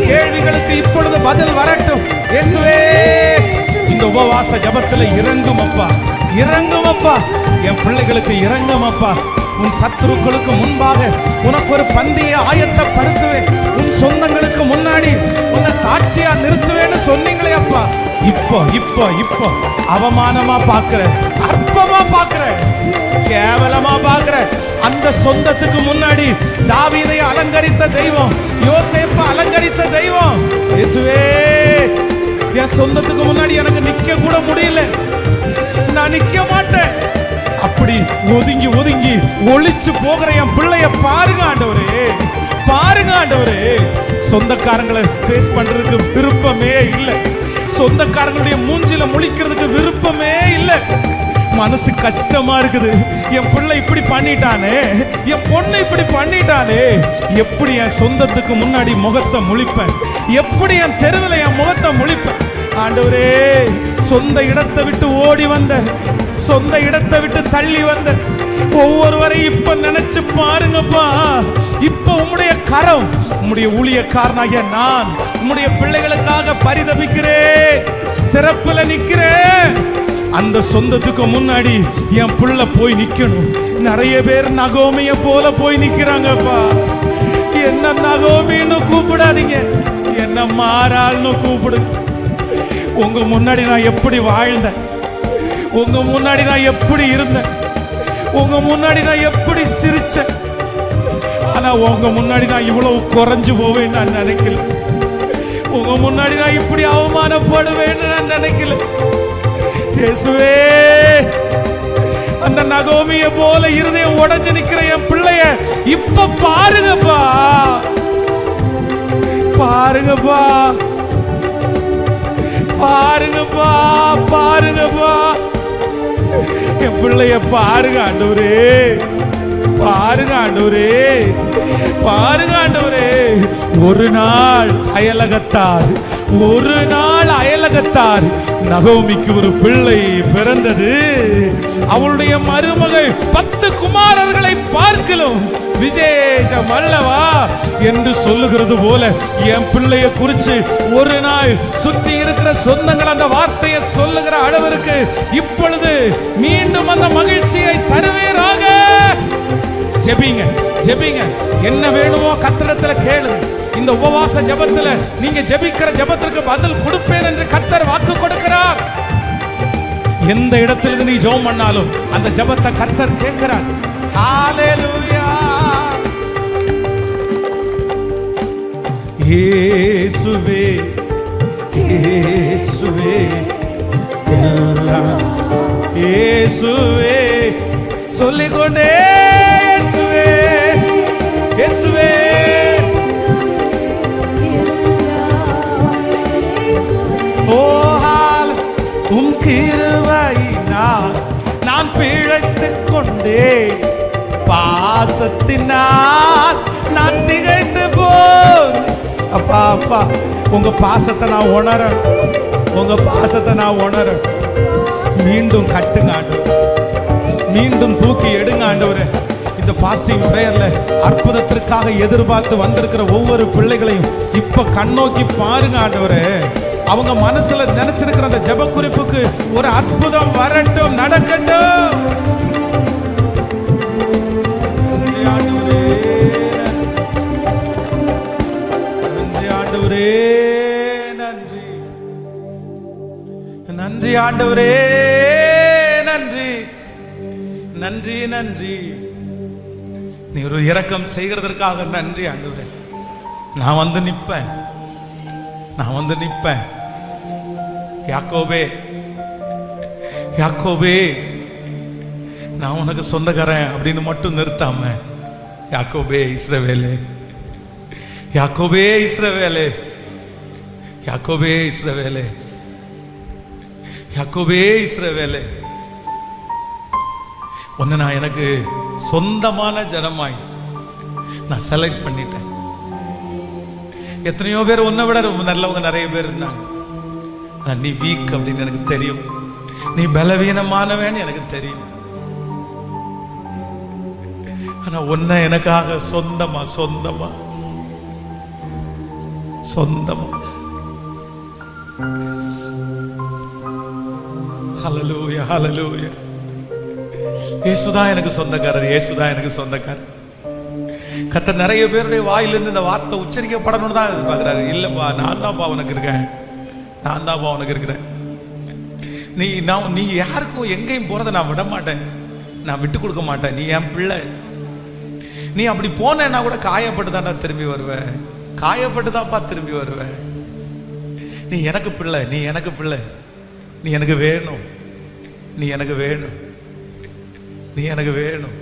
கேள்விகளுக்கு இப்பொழுது பதில் வரட்டும். இயேசுவே, இந்த உபவாச ஜபத்துல இறங்கும் அப்பா, இறங்கும் அப்பா, என் பிள்ளைகளுக்கு இறங்கும் அப்பா. உன் சத்துருக்களுக்கு முன்பாக உனக்கு ஒரு பந்தியை ஆயத்தப்படுத்துவேன். உன் சொந்தங்களுக்கு முன்னாடி உன்னை சாட்சியா நிறுத்துவேன்னு சொன்னீங்களே அப்பா. இப்போ இப்போ இப்போ அவமானமா பாக்குற, அற்பமா பாக்குற, கேவலமா பாக்குற அந்த சொந்தத்துக்கு முன்னாடி தாவீதை அலங்கரித்த தெய்வம், யோசேப்பை அலங்கரித்த தெய்வம் இயேசுவே, என் சொந்தத்துக்கு முன்னாடி எனக்கு நிக்க கூட முடியல, நான் நிக்க மாட்டேன். அப்படி ஒதுங்கி ஒதுங்கி ஒளிச்சு போகிற என் பிள்ளைய பாருங்க ஆண்டவரே, பாருங்க ஆண்டவரே. சொந்தக்காரங்களை ஃபேஸ் பண்றதுக்கு விருப்பமே இல்லை, சொந்தக்காரங்களுடைய மூஞ்சில முழிக்கிறதுக்கு விருப்பமே இல்லை. மனசு கஷ்டமா இருக்குது. என் பிள்ளை இப்படி பண்ணிட்டானே, என் பொண்ணு இப்படி பண்ணிட்டானே, எப்படி என் சொந்தத்துக்கு முன்னாடி முகத்தை முழிப்பேன், எப்படி என் தெருவில் என் முகத்தை முழிப்பேன். ஆண்டவரே, சொந்த இடத்தை விட்டு ஓடி வந்த, சொந்த இடத்தை விட்டு தள்ளி வந்த ஒவ்வொருவரையும் இப்ப நினைச்சு பாருங்கப்பா. இப்ப உம்முடைய கரம், உம்முடைய ஊழியக்காரனாகிய நான் உம்முடைய பிள்ளைகளுக்காக பரிதபிக்கிறேன், திறப்புல நிக்கிறேன். அந்த சொந்தத்துக்கு முன்னாடி என் பிள்ளை போய் நிக்கணும். நிறைய பேர் நகோமிய போல போய் நிக்கிறாங்கப்பா. என்ன நகோமின்னு கூப்பிடாதீங்க, என்ன மாறாள்னு கூப்பிடு. உங்க முன்னாடி நான் எப்படி வாழ்ந்தேன், உங்க முன்னாடி நான் எப்படி இருந்தேன், உங்க முன்னாடி நான் எப்படி சிரிச்சேன். ஆனா உங்க முன்னாடி நான் இவ்வளவு குறைஞ்சு போவேன்னு நான் நினைக்கல, உங்க முன்னாடி நான் இப்படி அவமானப்படுவேன்னு நான் நினைக்கல. இயேசுவே, அந்த நகோமிய போல இருதயம் உடைஞ்சு நிக்கிற என் பிள்ளைய இப்ப பாருங்கப்பா, பாருங்கப்பா, பாருங்கப்பா, பாருங்கப்பா. என் பிள்ளைய பாருங்க ஆண்டவரே, பாருங்க ஆண்டவரே, பாருங்க ஆண்டவரே. ஒரு நாள் அயலகத்தார், ஒரு நாள் அயலகத்தார் நகோமிக்கு ஒரு பிள்ளை பிறந்தது. அவளுடைய மருமகள் 10 குமாரர்களை பார்க்கலும் விசேஷம் அல்லவா என்று சொல்லுகிறது போல என் பிள்ளைய குறிச்சு ஒரு நாள் சுற்றி இருக்கிற சொந்தங்கள் அந்த வார்த்தையை சொல்லுகிற அளவிற்கு இப்பொழுது மீண்டும் அந்த மகிழ்ச்சியை தருவீராக. ஜெபிங்க, ஜெபிங்க, என்ன வேணுமோ கர்த்தரிடத்துல கேளுங்க. இந்த உபவாச ஜெபத்துல நீங்க ஜெபிக்கிற ஜெபத்திற்கு பதில் கொடுப்பேன் என்று கர்த்தர் வாக்கு கொடுக்கிறார். எந்த இடத்துல நீ ஜெபம் பண்ணாலும் அந்த ஜெபத்தை கர்த்தர் கேட்கிறார். ஹalleluya. இயேசுவே, இயேசுவே, எல்லாம் இயேசுவே சொல்லிக்கொண்டே, இயேசுவே, இயேசுவே. ஓ ஹால் உம் கிருபையினால் நான் பிழைத்துக் கொண்டே, பாசத்தினால் நான் திகைத்து போய். அப்பா, அப்பா, உங்க பாசத்தை நான் உணரேன், உங்க பாசத்தை நான் உணரேன். மீண்டும் கட்டுங்க ஆண்டவரே, மீண்டும் தூக்கி எடுங்க ஆண்டவரே. இந்த ஃபாஸ்டிங் பிரேயர்ல அற்புதத்திற்காக எதிர்பார்த்து வந்திருக்கிற ஒவ்வொரு பிள்ளைகளையும் இப்ப கண்ணோக்கி பாருங்க ஆண்டவரே. அவங்க மனசுல நினைச்சிருக்கிற அந்த ஜெப குறிப்புக்கு ஒரு அற்புதம் வரட்டும், நடக்கட்டும். நன்றி ஆண்டவரே, நன்றி ஆண்டவரே, நன்றி, நன்றி ஆண்டவரே, நன்றி, நன்றி, நன்றி. நீ ஒரு இரக்கம் செய்கிறதற்காக நன்றி ஆண்டவரே. நான் வந்து நிப்பேன், நான் வந்து நிப்பேன். யாக்கோபே, யாக்கோபே, நான் உனக்கு சொந்தக்காரன் அப்படின்னு மட்டும் நிறுத்தாம, யாக்கோபே இஸ்ரவேலே, யாக்கோபே இஸ்ரவேலே, யாக்கோபே இஸ்ரவேலே, யாக்கோபே இஸ்ரவேலே, உன்னை நான் எனக்கு சொந்தமான ஜனமாய் நான் செலக்ட் பண்ணிட்டேன். எத்தனையோ பேர் உன்னை விட ரொம்ப நல்லவங்க நிறைய பேர் இருந்தாங்க. நீ வீக் அப்படின்னு எனக்கு தெரியும், நீ பலவீனமானவன்னு எனக்கு தெரியும். ஆனா உன்னை எனக்காக சொந்தமா, சொந்தமா சொந்தம். ஹல்லேலூயா, ஹல்லேலூயா. இயேசுதான் எனக்கு சொந்தக்காரர், இயேசுதான் எனக்கு சொந்தக்காரர். கர்த்தர் நிறைய பேருடைய வாயிலிருந்து இந்த வார்த்தை உச்சரிக்கப்படணும்னு தான் எதிர்பார்க்கிறாரு. இல்லப்பா, நான் தான்ப்பா உனக்கு இருக்கேன், நான் தான்ப்பா உனக்கு இருக்கிறேன். நீ யாருக்கும் எங்கேயும் போறதை நான் விட மாட்டேன், நான் விட்டு கொடுக்க மாட்டேன். நீ என் பிள்ளை. நீ அப்படி போனேன்னா கூட காயப்பட்டு தான்டா திரும்பி வருவேன், காயப்பட்டு தான்ப்பா திரும்பி வருவேன். நீ எனக்கு பிள்ளை, நீ எனக்கு பிள்ளை, நீ எனக்கு வேணும், நீ எனக்கு வேணும், நீ எனக்கு வேணும்.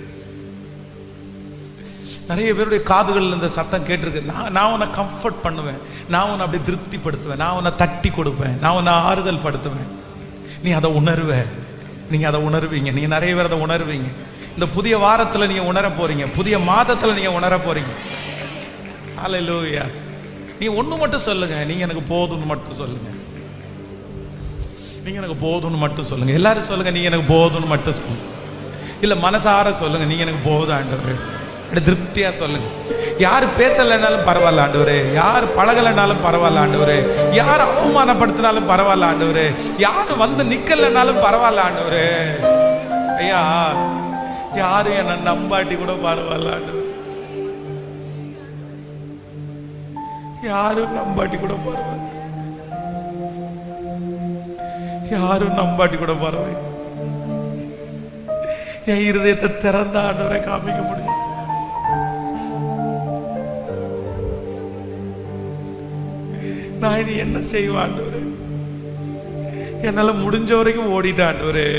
நிறைய பேருடைய காதுகளில் இந்த சத்தம் கேட்டிருக்கு. நான் உன்னை கம்ஃபர்ட் பண்ணுவேன், நான் உன்னை அப்படி திருப்திப்படுத்துவேன், நான் உன்னை தட்டி கொடுப்பேன், நான் உன்னை ஆறுதல் படுத்துவேன். நீ அதை உணர்வ, நீங்கள் அதை உணர்வீங்க. நீங்கள் நிறைய பேர் அதை உணர்வீங்க. இந்த புதிய வாரத்தில் நீங்கள் உணர போறீங்க, புதிய மாதத்தில் நீங்கள் உணர போறீங்க. ஹல்லேலூயா. நீ ஒன்று மட்டும் சொல்லுங்க, நீங்க எனக்கு போதும்னு மட்டும் சொல்லுங்க, நீங்க எனக்கு போதும்னு மட்டும் சொல்லுங்க. எல்லாரும் சொல்லுங்க, நீங்க எனக்கு போதும்னு மட்டும் சொல்லுங்க. இல்லை மனசார சொல்லுங்க, நீங்க எனக்கு போதும் ஆண்டவரே, அப்படி திருப்தியா சொல்லுங்க. யார் பேசலைனாலும் பரவாயில்ல ஆண்டவரே, யார் பழகலைனாலும் பரவாயில்ல ஆண்டவரே, யார் அவமானப்படுத்தினாலும் பரவாயில்ல ஆண்டவரே, யார் வந்து நிக்கலைனாலும் பரவாயில்ல ஆண்டவரே. ஐயா, யாரும் என்ன நம்பாட்டி கூட பரவாயில்ல ஆண்டவரே, யாரும் நம்பாட்டி கூட பரவாயில்ல, யாரும் நம்பாட்டி கூட பரவாயில்ல. என் இருதயத்தை திறந்த ஆண்டவரை காமிக்க முடியும். நான் இனி என்ன செய்வேன் ஆண்டவரே? என்னால முடிஞ்ச வரைக்கும் ஓடிட்டேன் ஆண்டவரே,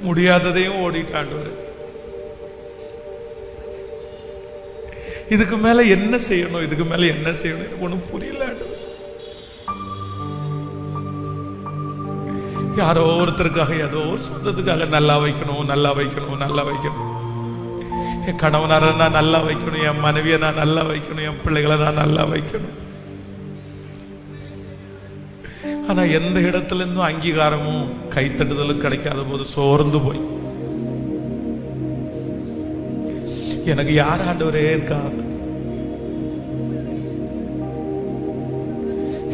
முடியாததையும் ஓடிட்டேன் ஆண்டவரே. இதுக்கு மேல என்ன செய்யணும், இதுக்கு மேல என்ன செய்யணும் எனக்கு ஒன்றும் புரியல ஆண்டவரே. யாரோ ஒருத்தருக்காக, ஏதோ ஒரு சொந்தத்துக்காக நல்லா வைக்கணும், நல்லா வைக்கணும், நல்லா வைக்கணும். என் கணவனார நான் நல்லா வைக்கணும், என் மனைவியை நான் நல்லா வைக்கணும், என் பிள்ளைகளை நான் நல்லா வைக்கணும். ஆனா எந்த இடத்துல இருந்தும் அங்கீகாரமும் கைத்தட்டுதலும் கிடைக்காத போது சோர்ந்து போய், எனக்கு யார் ஆண்டவரே இருக்கா,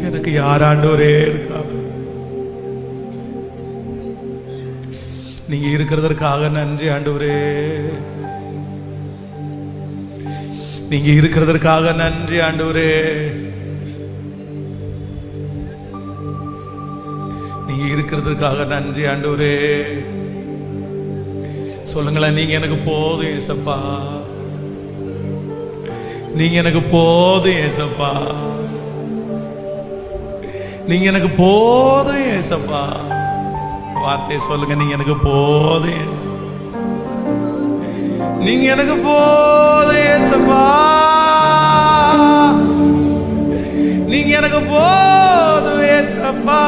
எனக்கு யார் ஆண்டவரே இருக்கா. நீங்க இருக்கிறதற்காக நன்றி ஆண்டவரே, நீங்க இருக்கிறதற்காக நன்றி ஆண்டவரே, நீங்க இருக்கிறதற்காக நன்றி ஆண்டவரே. சொல்லுங்களேன், நீங்க எனக்கு போதும் ஏசப்பா, நீங்க எனக்கு போதும் ஏசப்பா, நீங்க எனக்கு போதும் ஏசப்பா. வார்த்தையை சொல்லுங்க, நீங்க எனக்கு போதும் ஏசப்பா, நீங்க எனக்கு போதும் ஏசப்பா, நீங்க எனக்கு போதும் ஏசப்பா,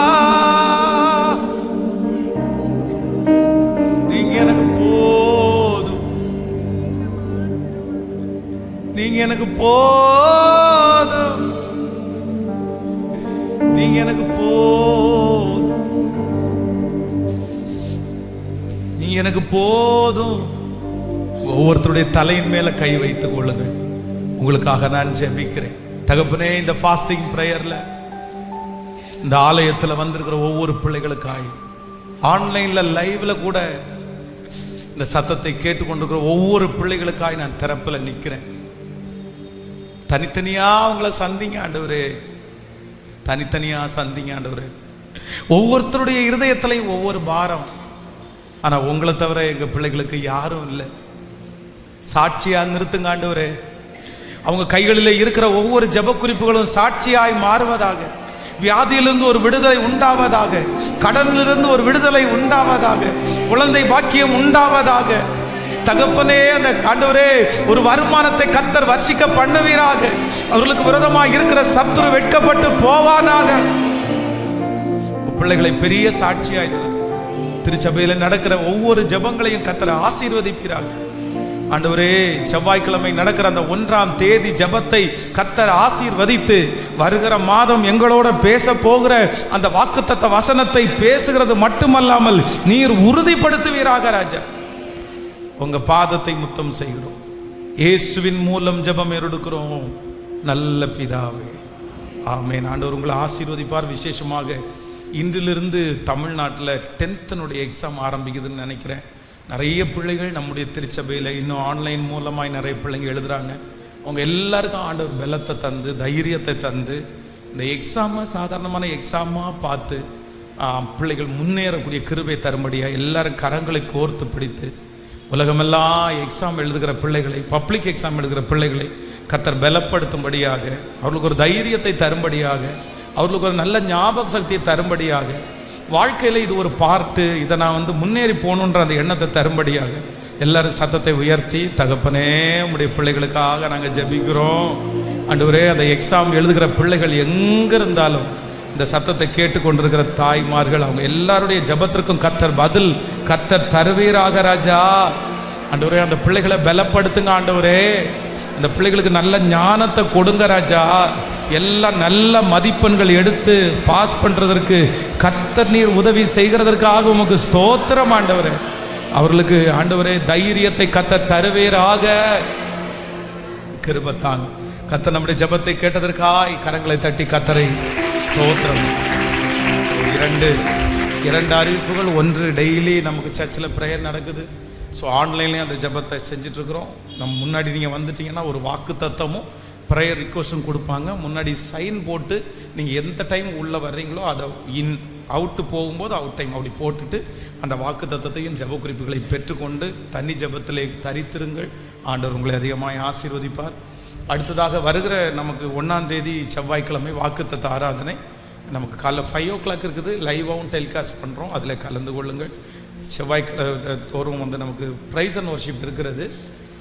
நீங்க எனக்கு போதும், நீங்க எனக்கு போதும், நீங்க எனக்கு போதும், நீங்க எனக்கு போதும். ஒவ்வொருத்தருடைய தலையின் மேல கை வைத்துக் கொள்ளுங்கள். உங்களுக்காக நான் ஜெபிக்கிறேன். தகப்பனே, இந்த ஃபாஸ்டிங் பிரேயர்ல இந்த ஆலயத்துல வந்திருக்கிற ஒவ்வொரு பிள்ளைகளுக்காய், ஆன்லைன்ல லைவ்ல கூட இந்த சத்தத்தை கேட்டுக்கொண்டிருக்கிற ஒவ்வொரு பிள்ளைகளுக்காய் நான் திறப்புல நிக்கிறேன். தனித்தனியா அவங்கள சந்திங்க ஆண்டவரே, தனித்தனியா சந்திங்க ஆண்டவரே. ஒவ்வொருத்தருடைய இருதயத்திலையும் ஒவ்வொரு பாரம். ஆனா உங்களை தவிர எங்க பிள்ளைகளுக்கு யாரும் இல்லை. சாட்சியா நிறுத்துங்க ஆண்டவரே. அவங்க கைகளிலே இருக்கிற ஒவ்வொரு ஜெப குறிப்புகளும் சாட்சியாய் மாறுவதாக. வியாதியிலிருந்து ஒரு விடுதலை உண்டாவதாக, கடனிலிருந்து ஒரு விடுதலை உண்டாவதாக, குழந்தை பாக்கியம் உண்டாவதாக. தகப்பனே, அந்த ஆண்டவரே, ஒரு வருமானத்தை கர்த்தர் வர்ஷிக்க பண்ணுவீராக. அவர்களுக்கு விரோதமாக இருக்கிற சத்துரு வெட்கப்பட்டு போவானாக. பிள்ளைகளை பெரிய சாட்சியாய் திருச்சபையில் நடக்கிற ஒவ்வொரு ஜெபங்களையும் கர்த்தர் ஆசீர்வதிப்பீராக. ஆண்டவரே, செவ்வாய்க்கிழமை நடக்கிற அந்த 1ஆம் தேதி ஜெபத்தை கர்த்தர் ஆசீர்வதித்து, வருகிற மாதம் எங்களோட பேச போகிற அந்த வாக்குத்தத்த வசனத்தை பேசுகிறது மட்டுமல்லாமல் நீர் உறுதிப்படுத்துவீராக. ராஜா, உங்க பாதத்தை முத்தம் செய்கிறோம். இயேசுவின் மூலம் ஜெபம் எடுக்கிறோம் நல்ல பிதாவே, ஆமென். ஆண்டவர் உங்களை ஆசீர்வதிப்பார். விசேஷமாக இன்றிலிருந்து தமிழ்நாட்டில் 10th எக்ஸாம் ஆரம்பிக்குதுன்னு நினைக்கிறேன். நிறைய பிள்ளைகள் நம்முடைய திருச்சபையில் இன்னும் ஆன்லைன் மூலமாக நிறைய பிள்ளைங்க எழுதுகிறாங்க. அவங்க எல்லாருக்கும் ஆண்டவர் பலத்தை தந்து தைரியத்தை தந்து இந்த எக்ஸாமை சாதாரணமான எக்ஸாமாக பார்த்து பிள்ளைகள் முன்னேறக்கூடிய கிருபை தரும்படியாக எல்லாரும் கரங்களை கோர்த்து பிடித்து உலகமெல்லாம் எக்ஸாம் எழுதுகிற பிள்ளைகளை, பப்ளிக் எக்ஸாம் எழுதுகிற பிள்ளைகளை கர்த்தர் பலப்படுத்தும்படியாக, அவர்களுக்கு ஒரு தைரியத்தை தரும்படியாக, அவர்களுக்கு ஒரு நல்ல ஞாபக சக்தியை தரும்படியாக, வாழ்க்கையில் இது ஒரு பார்ட்டு, இதை நான் முன்னேறி போகணுன்ற அந்த எண்ணத்தை தரும்படியாக எல்லாரும் சத்தத்தை உயர்த்தி, தகப்பனே உம்முடைய பிள்ளைகளுக்காக நாங்கள் ஜெபிக்கிறோம். ஆண்டவரே, அந்த எக்ஸாம் எழுதுகிற பிள்ளைகள் எங்கே இருந்தாலும் இந்த சத்தத்தை கேட்டுக்கொண்டிருக்கிற தாய்மார்கள் அவங்க எல்லாருடைய ஜெபத்திற்கும் கர்த்தர் தருவீராக ராஜா. ஆண்டவரே, அந்த பிள்ளைகளை பலப்படுத்துங்க ஆண்டவரே. அந்த பிள்ளைகளுக்கு நல்ல ஞானத்தை கொடுங்க ராஜா. எல்லாம் நல்ல மதிப்பெண்கள் எடுத்து பாஸ் பண்ணுறதற்கு கர்த்தர் நீர் உதவி செய்கிறதற்காக உமக்கு ஸ்தோத்திரம் ஆண்டவரே. அவர்களுக்கு ஆண்டவரே தைரியத்தை கர்த்தர் தருவீராக. கிருபைத்தாங்க. கர்த்தர் நம்முடைய ஜெபத்தை கேட்டதற்காய் கரங்களை தட்டி கர்த்தரை ஸ்தோத்திரம். இரண்டு அறிவிப்புகள். ஒன்று, டெய்லி நமக்கு சர்ச்சில் ப்ரேயர் நடக்குது. ஸோ ஆன்லைன்லேயும் அந்த ஜெபத்தை செஞ்சிட்ருக்குறோம். நம்ம முன்னாடி நீங்கள் வந்துட்டிங்கன்னா ஒரு வாக்கு தத்தமும் ப்ரேயர் ரிக்வஸ்டும் கொடுப்பாங்க. முன்னாடி சைன் போட்டு நீங்கள் எந்த டைம் உள்ளே வர்றீங்களோ அதை அவுட்டு போகும்போது அவுட் டைம் அப்படி போட்டுட்டு அந்த வாக்கு தத்தத்தையும் ஜெப குறிப்புகளை பெற்றுக்கொண்டு தனி ஜெபத்திலே தரித்திருங்கள். ஆண்டவர் உங்களை அதிகமாக ஆசீர்வதிப்பார். அடுத்ததாக வருகிற நமக்கு 1ஆம் தேதி செவ்வாய்க்கிழமை வாக்குத்தத்த ஆராதனை நமக்கு காலைல 5 o'clock இருக்குது. லைவாகவும் டெலிகாஸ்ட் பண்ணுறோம். அதில் கலந்து கொள்ளுங்கள். செவ்வாய்க்கிழமை தோறும் நமக்கு ப்ரைஸ் அண்ட் வர்ஷிப் இருக்கிறது.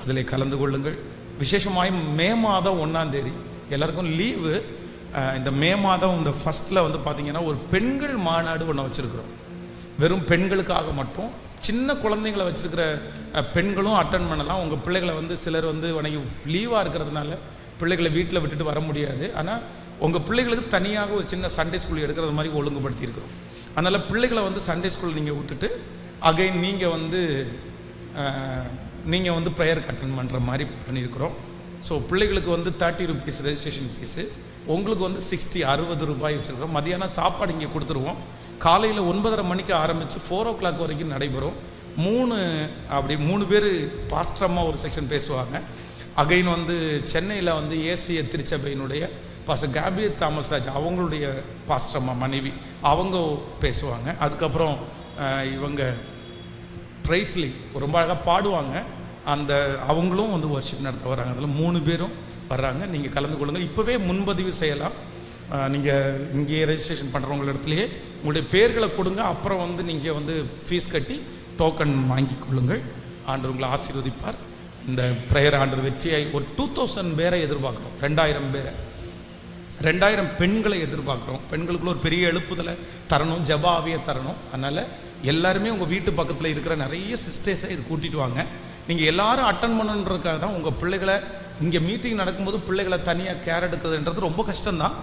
அதில் கலந்து கொள்ளுங்கள். விசேஷமாய் மே மாதம் 1ஆம் தேதி எல்லாருக்கும் லீவு. இந்த மே மாதம் இந்த ஃபஸ்ட்டில் பார்த்திங்கன்னா ஒரு பெண்கள் மாநாடு ஒன்று வச்சுருக்குறோம். வெறும் பெண்களுக்காக மட்டும். சின்ன குழந்தைங்களை வச்சுருக்கிற பெண்களும் அட்டன் பண்ணலாம். உங்கள் பிள்ளைகளை சிலர் வணங்கி லீவாக இருக்கிறதுனால பிள்ளைகளை வீட்டில் விட்டுட்டு வர முடியாது. ஆனால் உங்கள் பிள்ளைகளுக்கு தனியாக ஒரு சின்ன சண்டே ஸ்கூல் எடுக்கிறது மாதிரி ஒழுங்குபடுத்தியிருக்கிறோம். அதனால் பிள்ளைகளை சண்டே ஸ்கூல் நீங்கள் விட்டுட்டு அகைன் நீங்கள் ப்ரேயர் அட்டன் பண்ணுற மாதிரி பண்ணியிருக்கிறோம். ஸோ பிள்ளைகளுக்கு 30 rupees ரெஜிஸ்ட்ரேஷன் ஃபீஸு, உங்களுக்கு 60 ரூபாய் வச்சுருக்கிறோம். மதியானம் சாப்பாடு இங்கே கொடுத்துருவோம். காலையில் 9:30 மணிக்கு ஆரம்பித்து 4 o'clock வரைக்கும் நடைபெறும். 3 பேர் பாஸ்டரம்மா ஒரு செக்ஷன் பேசுவாங்க. அகைன் சென்னையில் ஏசிய திருச்சபையினுடைய பாஸ்டர் கேபியர் தாமஸ் ராஜ் அவங்களுடைய பாஸ்டரம்மா மனைவி அவங்க பேசுவாங்க. அதுக்கப்புறம் இவங்க ப்ரைஸ்லி ரொம்ப அழகாக பாடுவாங்க. அவங்களும் வர்ஷிப் நடத்த வராங்க. அதில் 3 பேரும் வர்றாங்க. நீங்கள் கலந்து கொள்ளுங்கள். இப்போவே முன்பதிவு செய்யலாம். நீங்கள் இங்கே ரெஜிஸ்ட்ரேஷன் பண்ணுறவங்க இடத்துலையே உங்களுடைய பேர்களை கொடுங்க. அப்புறம் நீங்கள் ஃபீஸ் கட்டி டோக்கன் வாங்கி கொள்ளுங்கள். ஆண்டவர் உங்களை ஆசீர்வதிப்பார். இந்த ப்ரேயர் ஆண்டவர் வெற்றியை ஒரு 2000 பேரை எதிர்பார்க்குறோம். 2000 பேரை, 2000 பெண்களை எதிர்பார்க்குறோம். பெண்களுக்குள்ள ஒரு பெரிய எழுப்புதலை தரணும், ஜெபாவியை தரணும். அதனால் எல்லாருமே உங்கள் வீட்டு பக்கத்தில் இருக்கிற நிறைய சிஸ்டர்ஸை இது கூட்டிகிட்டு வாங்க. நீங்கள் எல்லாரும் அட்டன் பண்ணணுன்றதுக்காக தான். உங்கள் பிள்ளைகளை இங்கே மீட்டிங் நடக்கும்போது பிள்ளைகளை தனியாக கேர் எடுக்கிறதுன்றது ரொம்ப கஷ்டம்தான்.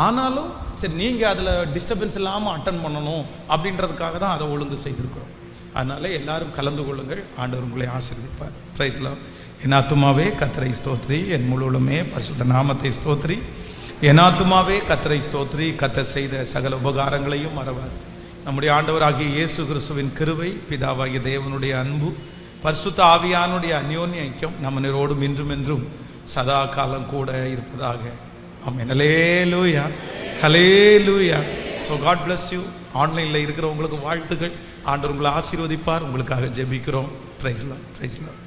ஆனாலும் சரி, நீங்கள் அதில் டிஸ்டர்பன்ஸ் இல்லாமல் அட்டன் பண்ணணும் அப்படின்றதுக்காக தான் அதை ஒழுங்கு செய்திருக்கிறோம். அதனால் எல்லாரும் கலந்து கொள்ளுங்கள். ஆண்டவர் உங்களை ஆசீர்வதிப்பார். பிரைஸ்ல. என் ஆத்துமாவே கர்த்தரை ஸ்தோத்திரி, என் முழுவதுமே பரிசுத்த நாமத்தை ஸ்தோத்திரி. என் ஆத்துமாவே கர்த்தரை ஸ்தோத்திரி. கர்த்தர் செய்த சகல உபகாரங்களையும் மறவார். நம்முடைய ஆண்டவராகிய இயேசு கிறிஸ்துவின் கிருபை, பிதாவாகிய தேவனுடைய அன்பு, பரிசுத்த ஆவியானுடைய அந்யோன்ய ஐக்கியம் நம்மளோடும் இன்றும் என்றும் சதா காலம் கூட இருப்பதாக. Amen. Hallelujah, hallelujah. So God bless you. ஆன்லைனில் இருக்கிறவங்களுக்கு வாழ்த்துக்கள். ஆண்டவர் உங்களை ஆசீர்வதிப்பார். உங்களுக்காக ஜெபிக்கிறோம். Praise Lord, praise Lord.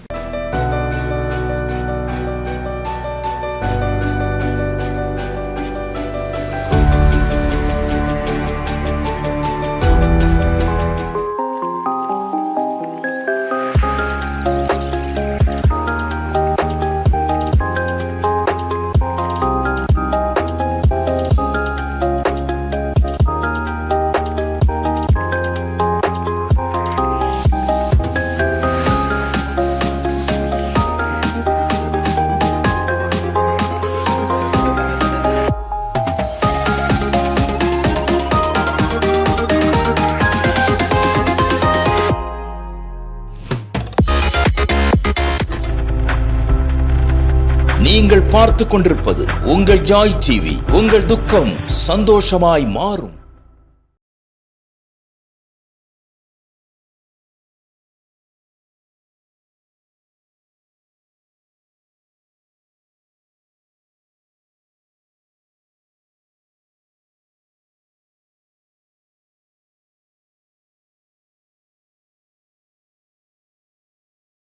நீங்கள் பார்த்து கொண்டிருப்பது உங்கள் ஜாய் டிவி. உங்கள் துக்கம் சந்தோஷமாய் மாறும்.